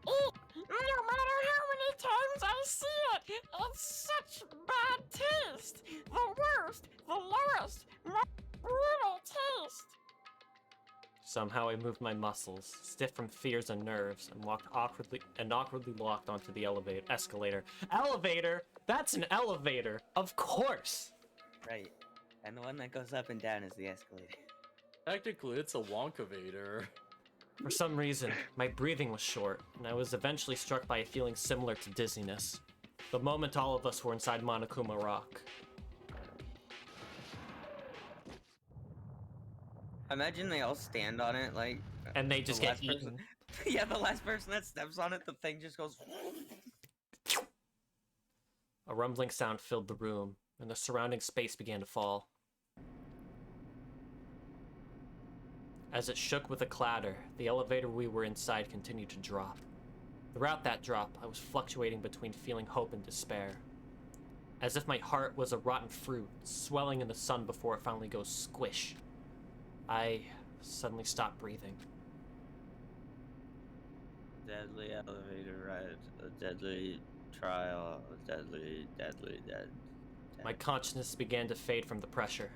matter how many times I see it, it's such bad taste. The worst, the lowest, most brutal taste. Somehow I moved my muscles, stiff from fears and nerves, and walked awkwardly locked onto the escalator. Elevator? That's an elevator, of course. Right. And the one that goes up and down is the escalator. Technically, it's a Wonkavator. For some reason, my breathing was short, and I was eventually struck by a feeling similar to dizziness. The moment all of us were inside Monokuma Rock. Imagine they all stand on it, like... And they just the get last person- eaten. Yeah, the last person that steps on it, the thing just goes... A rumbling sound filled the room, and the surrounding space began to fall. As it shook with a clatter, the elevator we were inside continued to drop. Throughout that drop, I was fluctuating between feeling hope and despair. As if my heart was a rotten fruit, swelling in the sun before it finally goes squish. I suddenly stopped breathing. Deadly elevator ride, a deadly trial, a deadly dead. My consciousness began to fade from the pressure.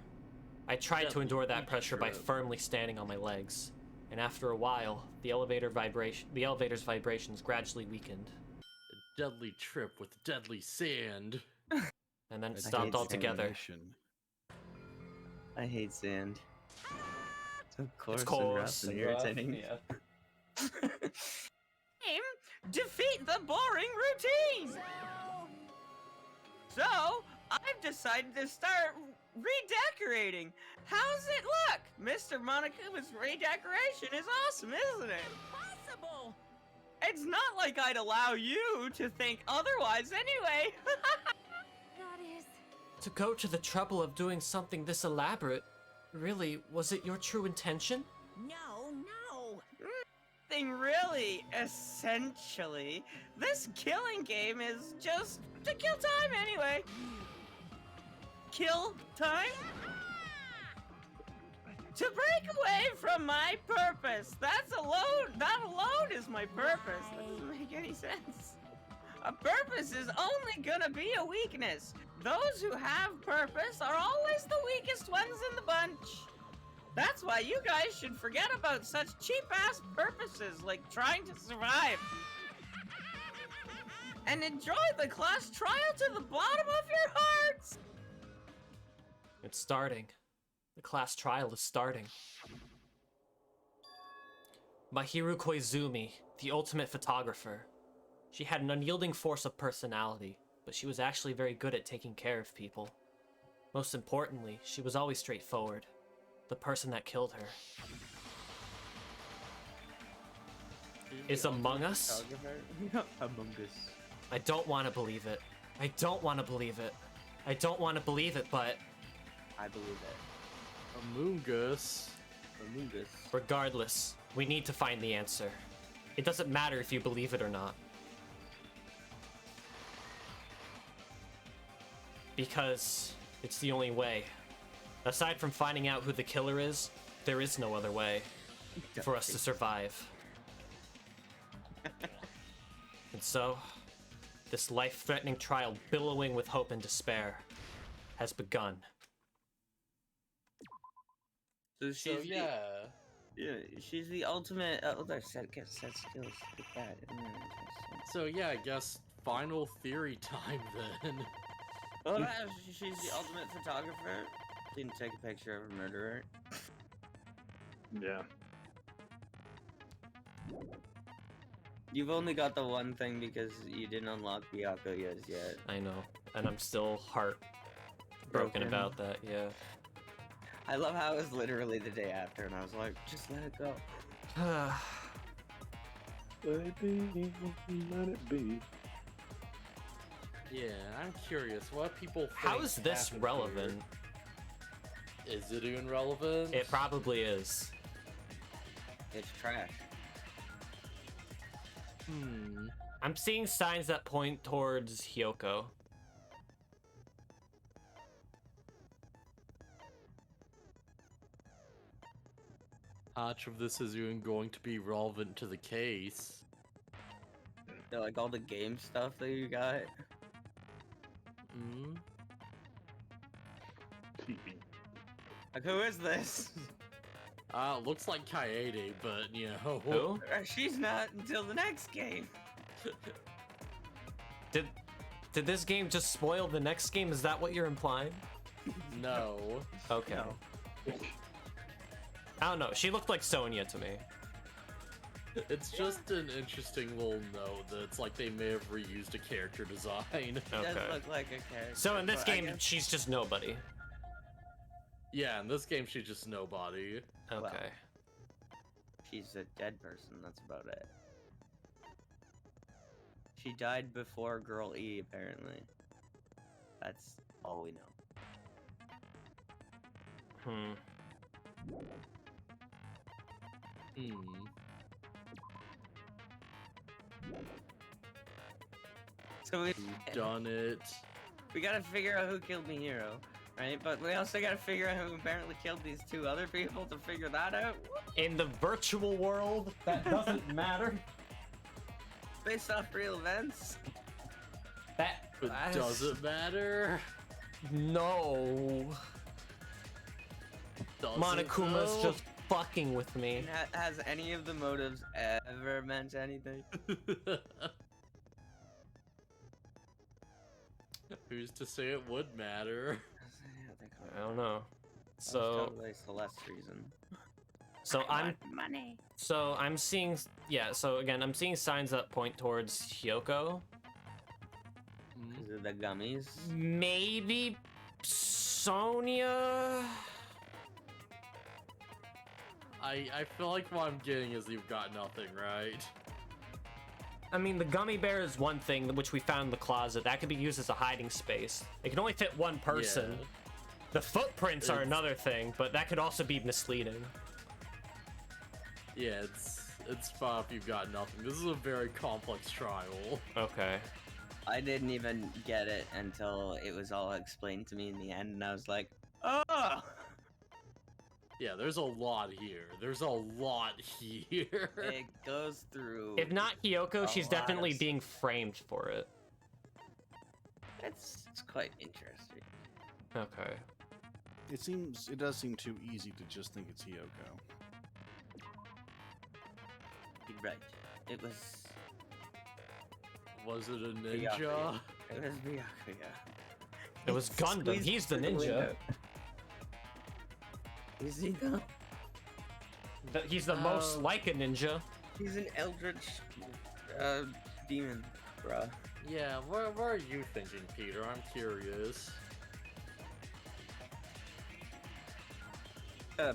I tried to endure that pressure by firmly standing on my legs, and after a while, the elevator's vibrations gradually weakened, A deadly trip with deadly sand. and then A stopped dead altogether. animation. I hate sand. So coarse, It's coarse and rough and irritating. Defeat the boring routine! So, I've decided to start redecorating. How's it look? Mr. Monokuma's redecoration is awesome, isn't it? Impossible! It's not like I'd allow you to think otherwise anyway. That is. To go to the trouble of doing something this elaborate, really, was it your true intention? No, no. Thing really, essentially, this killing game is just to kill time anyway. Kill time? To break away from my purpose. That alone is my purpose. That doesn't make any sense. A purpose is only gonna be a weakness. Those who have purpose are always the weakest ones in the bunch. That's why you guys should forget about such cheap-ass purposes like trying to survive. And enjoy the class trial to the bottom of your hearts! It's starting. The class trial is starting. Mahiru Koizumi, the ultimate photographer. She had an unyielding force of personality, but she was actually very good at taking care of people. Most importantly, she was always straightforward. The person that killed her is Among Us? Among Us. I don't want to believe it. I don't want to believe it. I don't want to believe it, but I believe it. Among Us. Among Us. regardless, we need to find the answer. It doesn't matter if you believe it or not. Because it's the only way. Aside from finding out who the killer is, there is no other way for us to survive. And so, this life-threatening trial billowing with hope and despair has begun. So she's yeah. yeah, she's the ultimate other set skills like that. So yeah, I guess final theory time then. Well, she's the ultimate photographer. Didn't take a picture of a murderer. Yeah. You've only got the one thing because you didn't unlock Byakuya's yet. I know, and I'm still heartbroken about that, yeah. I love how it was literally the day after, and I was like, just let it go. Let it be, let it be. Yeah, I'm curious. What people think How is this happened relevant? here? Is it even relevant? It probably is. It's trash. I'm seeing signs that point towards Hyoko. How much of this is even going to be relevant to the case? So, like all the game stuff that you got. Like, who is this? Looks like Kaede, but you know. Who? She's not until the next game. Did this game just spoil the next game? Is that what you're implying? No. Okay. No. I don't know. She looked like Sonya to me. It's just an interesting little note that it's like they may have reused a character design. It does Okay. look like a character. So in this but I game, guess- she's just nobody. Yeah, in this game she's just nobody. Okay. She's a dead person, that's about it. She died before Girl E, apparently. That's all we know. So we Done it. we gotta figure out who killed Mihiro, right? But we also gotta figure out who apparently killed these two other people to figure that out. In the virtual world, that doesn't matter. Based off real events. That But does it matter? No. Does Monokuma's it, though? just fucking with me. Has any of the motives ever meant anything? Who's to say it would matter? I don't know. That was So totally Celeste's reason. Money. So I'm seeing, yeah, so again, I'm seeing signs that point towards Hyoko. Is it the gummies? Maybe Sonya? I feel like what I'm getting is you've got nothing, right? I mean, the gummy bear is one thing, which we found in the closet. That could be used as a hiding space. It can only fit one person. Yeah. The footprints are It's- another thing, but that could also be misleading. Yeah, it's fun if you've got nothing. This is a very complex trial. Okay. I didn't even get it until it was all explained to me in the end, and I was like, oh! Yeah, there's a lot here. There's a lot here. It goes through. If not Hyoko, a she's lot definitely of being framed for it. It's quite interesting. Okay. It does seem too easy to just think it's Hyoko. You're right. It was. Was it a ninja? Byakuya. It was Byakuya. It was Gundam. Squeezed He's the through ninja. window. Is he though? He's the most like a ninja. He's an eldritch demon, bruh. Yeah, what are you thinking, Peter? I'm curious.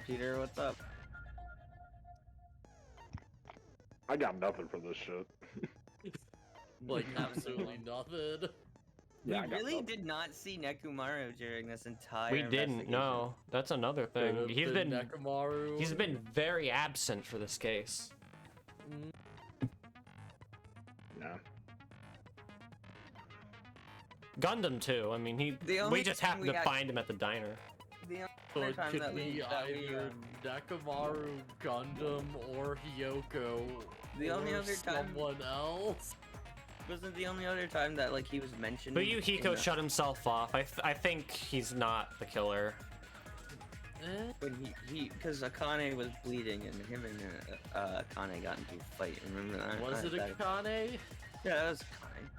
Peter, what's up? I got nothing for this shit. Like, absolutely nothing. Yeah, I we got really nothing. did not see Nekomaru during this entire We didn't. No, that's another thing. Could've He's been Nekomaru. he's been very absent for this case. Yeah. Gundam too. I mean, The we only just thing happened we to find him at the diner. The So only it time could that be either Nekomaru, Gundam, or Hyoko. The only or other time- someone else. wasn't the only other time that like he was mentioned. in Buyuhiko the- shut himself off. I think he's not the killer. when he because Akane was bleeding and him and Akane got into a fight. Remember that? Was it Akane? Yeah, that was Akane.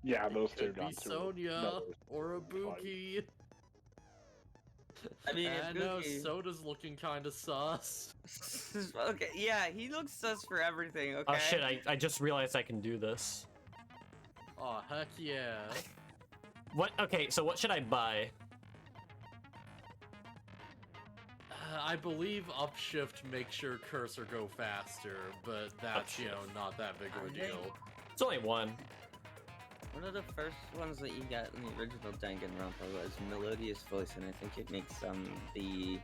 Yeah, those two Could be got to Sonya another or fight. Ibuki. I mean, I know Ibuki- Soda's looking kind of sus. Okay, yeah, he looks sus for everything. Okay. Oh shit! I just realized I can do this. Oh heck yeah! What? Okay, so what should I buy? I believe upshift makes your cursor go faster, but that's not that big of a deal. It's only one. One of the first ones that you got in the original Danganronpa was Melodious Voice, and I think it makes the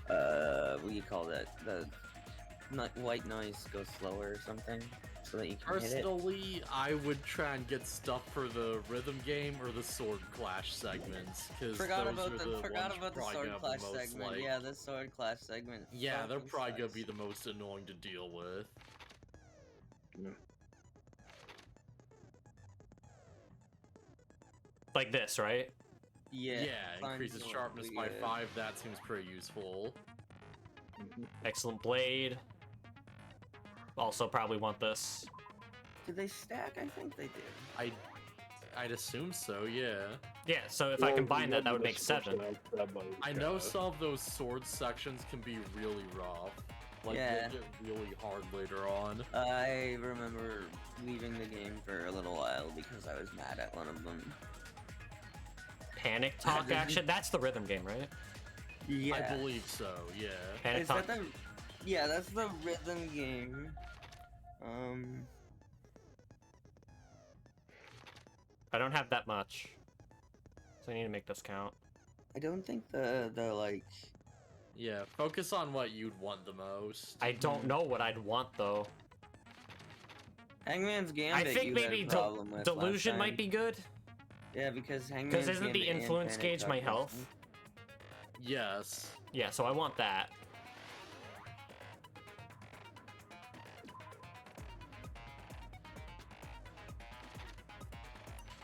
what do you call that? The white noise go slower or something, so that you can hit it. Personally, I would try and get stuff for the rhythm game or the sword clash segments, because Forgot those about are the the forgot ones about the probably sword gonna have clash the most, segment. like- Yeah, the sword clash segment. Yeah, they're fucking probably gonna sucks. be the most annoying to deal with. Like this, right? Yeah. Increases Fine, sharpness by yeah. 5, that seems pretty useful. Excellent blade. Also probably want this. Do they stack? I think they do. I'd assume so, yeah. Yeah, so if I combine that, that would make 7. I know some of those sword sections can be really rough. Like, Yeah. they get really hard later on. I remember leaving the game for a little while because I was mad at one of them. Panic Talk action? That's the rhythm game, right? Yeah. I believe so, yeah. Panic Is Talk. that the? Yeah, that's the rhythm game. I don't have that much. So I need to make this count. I don't think the like. Yeah, focus on what you'd want the most. I don't know what I'd want though. Hangman's I Gambit. think you maybe had a problem with Delusion last might time. be good. Yeah, because Hangman's Because isn't the Gambit and influence Panic gauge Talk my was- health? Yes. Yeah, so I want that.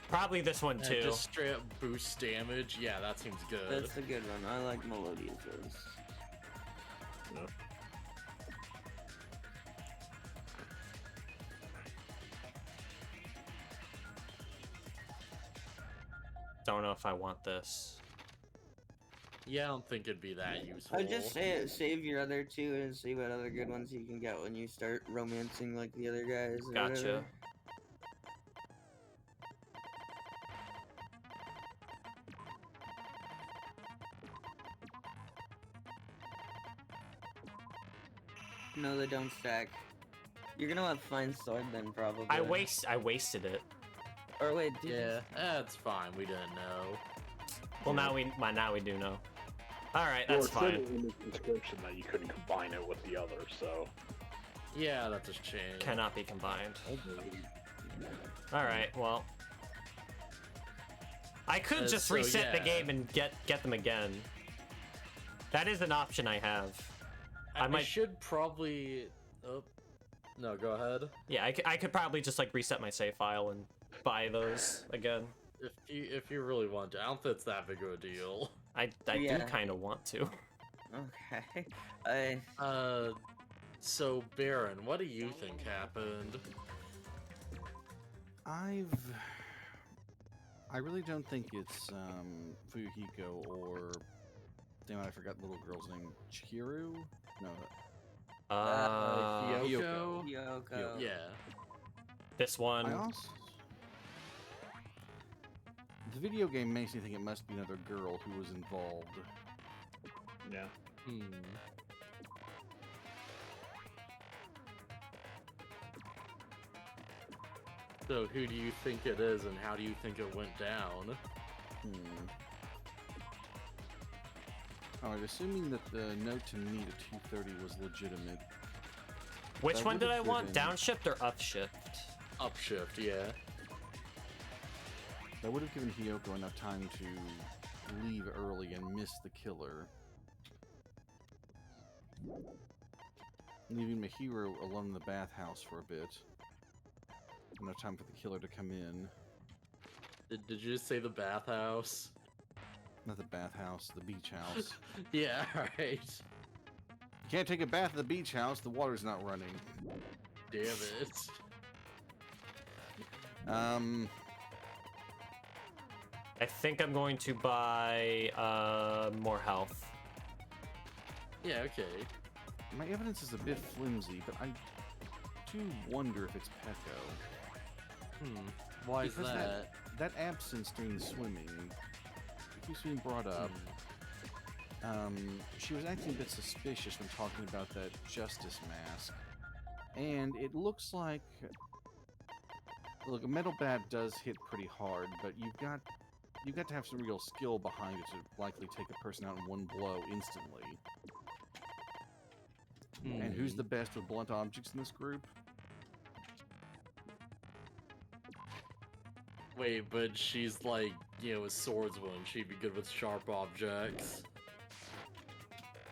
Probably this one And too. just straight up boost damage, yeah, that seems good. That's a good one. I like Melodious Voice. Don't know if I want this. Yeah, I don't think it'd be that useful. I just save your other two and see what other good ones you can get when you start romancing like the other guys. or Gotcha. whatever. No, they don't stack. You're gonna have fine sword then, probably. I wasted it. Or wait, did you- Yeah, that's fine. We didn't know. Well, now we do know. All right, Well, that's it said fine. in the description that you couldn't combine it with the other, so. Yeah, that's a shame. Cannot be combined. All right, well, I could just so, reset the yeah. game and get them again. That is an option I have. I I might- should probably. Oh, no, go ahead. Yeah, I could probably just like reset my save file and buy those again. If you really want to, I don't think it's that big of a deal. I do Yeah. kind of want to. Okay. So Baron, what do you think happened? I really don't think it's Fuyuhiko or Damn it, I forgot the little girl's name. Chihiru? No. Hyoko? Yoko. Yeah. This one. I also... The video game makes me think it must be another girl who was involved. Yeah. So who do you think it is, and how do you think it went down? Alright, assuming that the note to meet at 2:30 was legitimate. Which That one did I would've want? given- Downshift or upshift? Upshift, yeah. That would have given Hyoko enough time to leave early and miss the killer. Leaving Mahiro alone in the bathhouse for a bit. Enough time for the killer to come in. Did you just say the bathhouse? Not the bathhouse, the beach house. Yeah, right. You can't take a bath at the beach house, the water's not running. Damn it. I think I'm going to buy more health. Yeah, okay. My evidence is a bit flimsy, but I do wonder if it's Peko. Why is Because that? that absence during the swimming keeps being brought up. She was acting a bit suspicious when talking about that Justice mask. And it looks like... Look, a metal bat does hit pretty hard, but you've got to have some real skill behind it to likely take a person out in one blow instantly. And who's the best with blunt objects in this group? Wait, but she's like, you know, a swordswoman. She'd be good with sharp objects.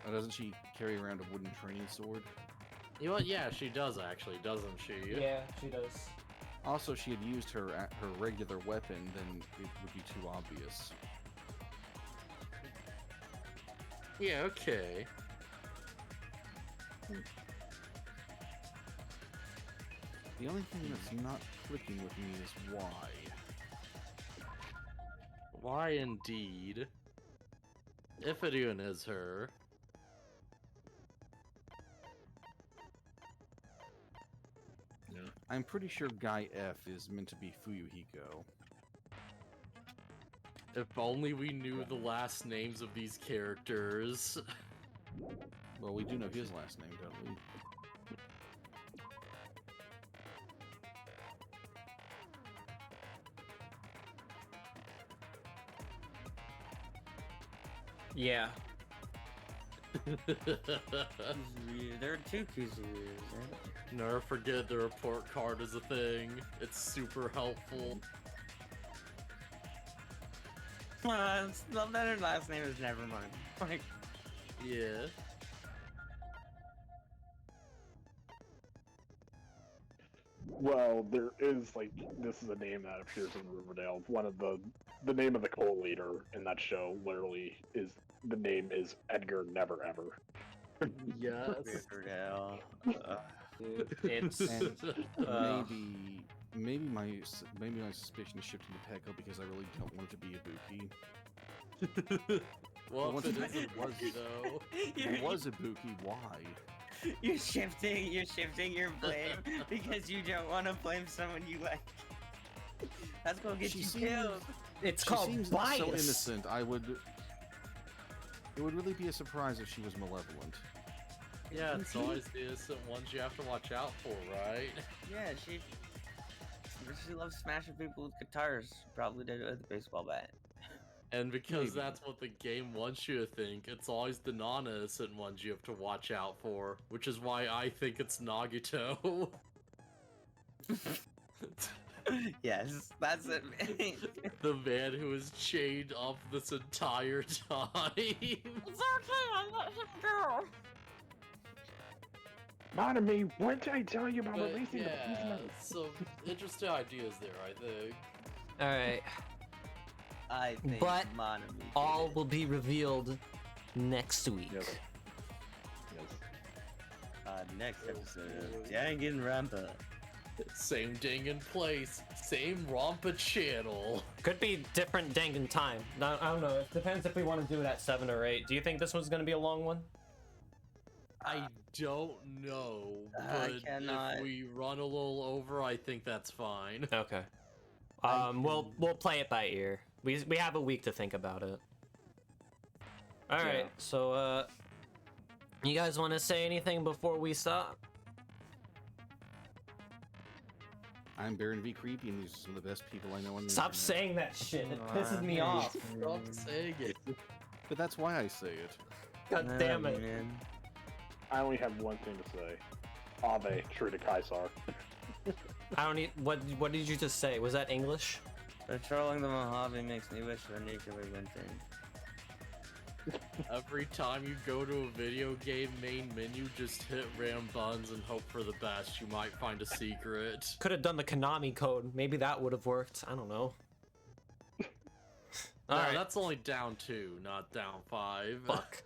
Or doesn't she carry around a wooden training sword? You know what? Yeah, she does actually, doesn't she? Yeah, she does. Also, if she had used her regular weapon, then it would be too obvious. Yeah, okay. The only thing that's not clicking with me is why. Why indeed? If it even is her. I'm pretty sure Guy F is meant to be Fuyuhiko. If only we knew the last names of these characters. Well, we do know his last name, don't we? Yeah. There are two Kizurus, right? Never forget the report card is a thing. It's super helpful. Her last name is Nevermind. Like, Yeah. Well, there is, like, this is a name that appears in Riverdale. One of the name of the co-leader in that show literally is, the name is Edgar Never Ever. Yes. Riverdale. It's Maybe my suspicion is shifting to Peko because I really don't want it to be Ibuki. Well, if it Once- isn't Wuzzy, though. It was Ibuki. Why? You're shifting your blame because you don't want to blame someone you like. That's gonna get She you seems- killed. it's She called seems bias. so innocent. It would really be a surprise if she was malevolent. Yeah, it's always the innocent ones you have to watch out for, right? Yeah, she loves smashing people with guitars. Probably did it with a baseball bat. And because Maybe. that's what the game wants you to think, it's always the non-innocent ones you have to watch out for, which is why I think it's Nagito. Yes, that's it. The man who was chained up this entire time. It's okay, I let him go. Monami, what did I tell you about But releasing the yeah, Pokemon? some interesting ideas there, I think. All right. I think But Monami did All it. will be revealed next week. Yes. Next episode of Danganronpa. Same Dangan place, same Rompa channel. Could be different Dangan time. No, I don't know. It depends if we want to do it at 7 or 8. Do you think this one's going to be a long one? I don't know, I but cannot. if we run a little over, I think that's fine. Okay. We'll play it by ear. We have a week to think about it. All right. So you guys want to say anything before we stop? I'm Baron V. Creepy, and these are some of the best people I know on the Stop internet. saying that shit. It pisses me off. Stop saying it. But that's why I say it. God damn it. Man. I only have one thing to say. Ave, true to Kaisar. I don't need. What did you just say? Was that English? Patrolling the Mojave makes me wish for nuclear winter. Every time you go to a video game main menu, just hit ram buttons and hope for the best. You might find a secret. Could have done the Konami code. Maybe that would have worked. I don't know. No, Alright. that's only down 2, not down 5. Fuck.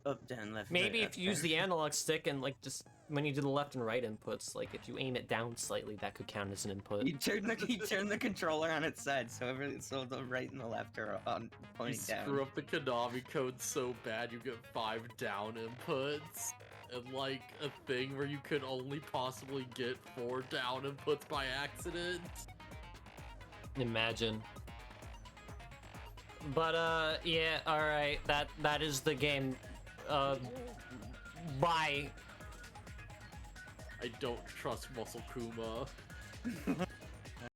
Up, down, left. Maybe right, if you use the analog stick and like just when you do the left and right inputs, like if you aim it down slightly, that could count as an input. You turn the controller on its side, so the right and the left are on You pointing down. screw up the Konami code so bad you get 5 down inputs. And like a thing where you could only possibly get 4 down inputs by accident. Imagine. But yeah, alright, that is the game. Bye. I don't trust Muscle Kuma.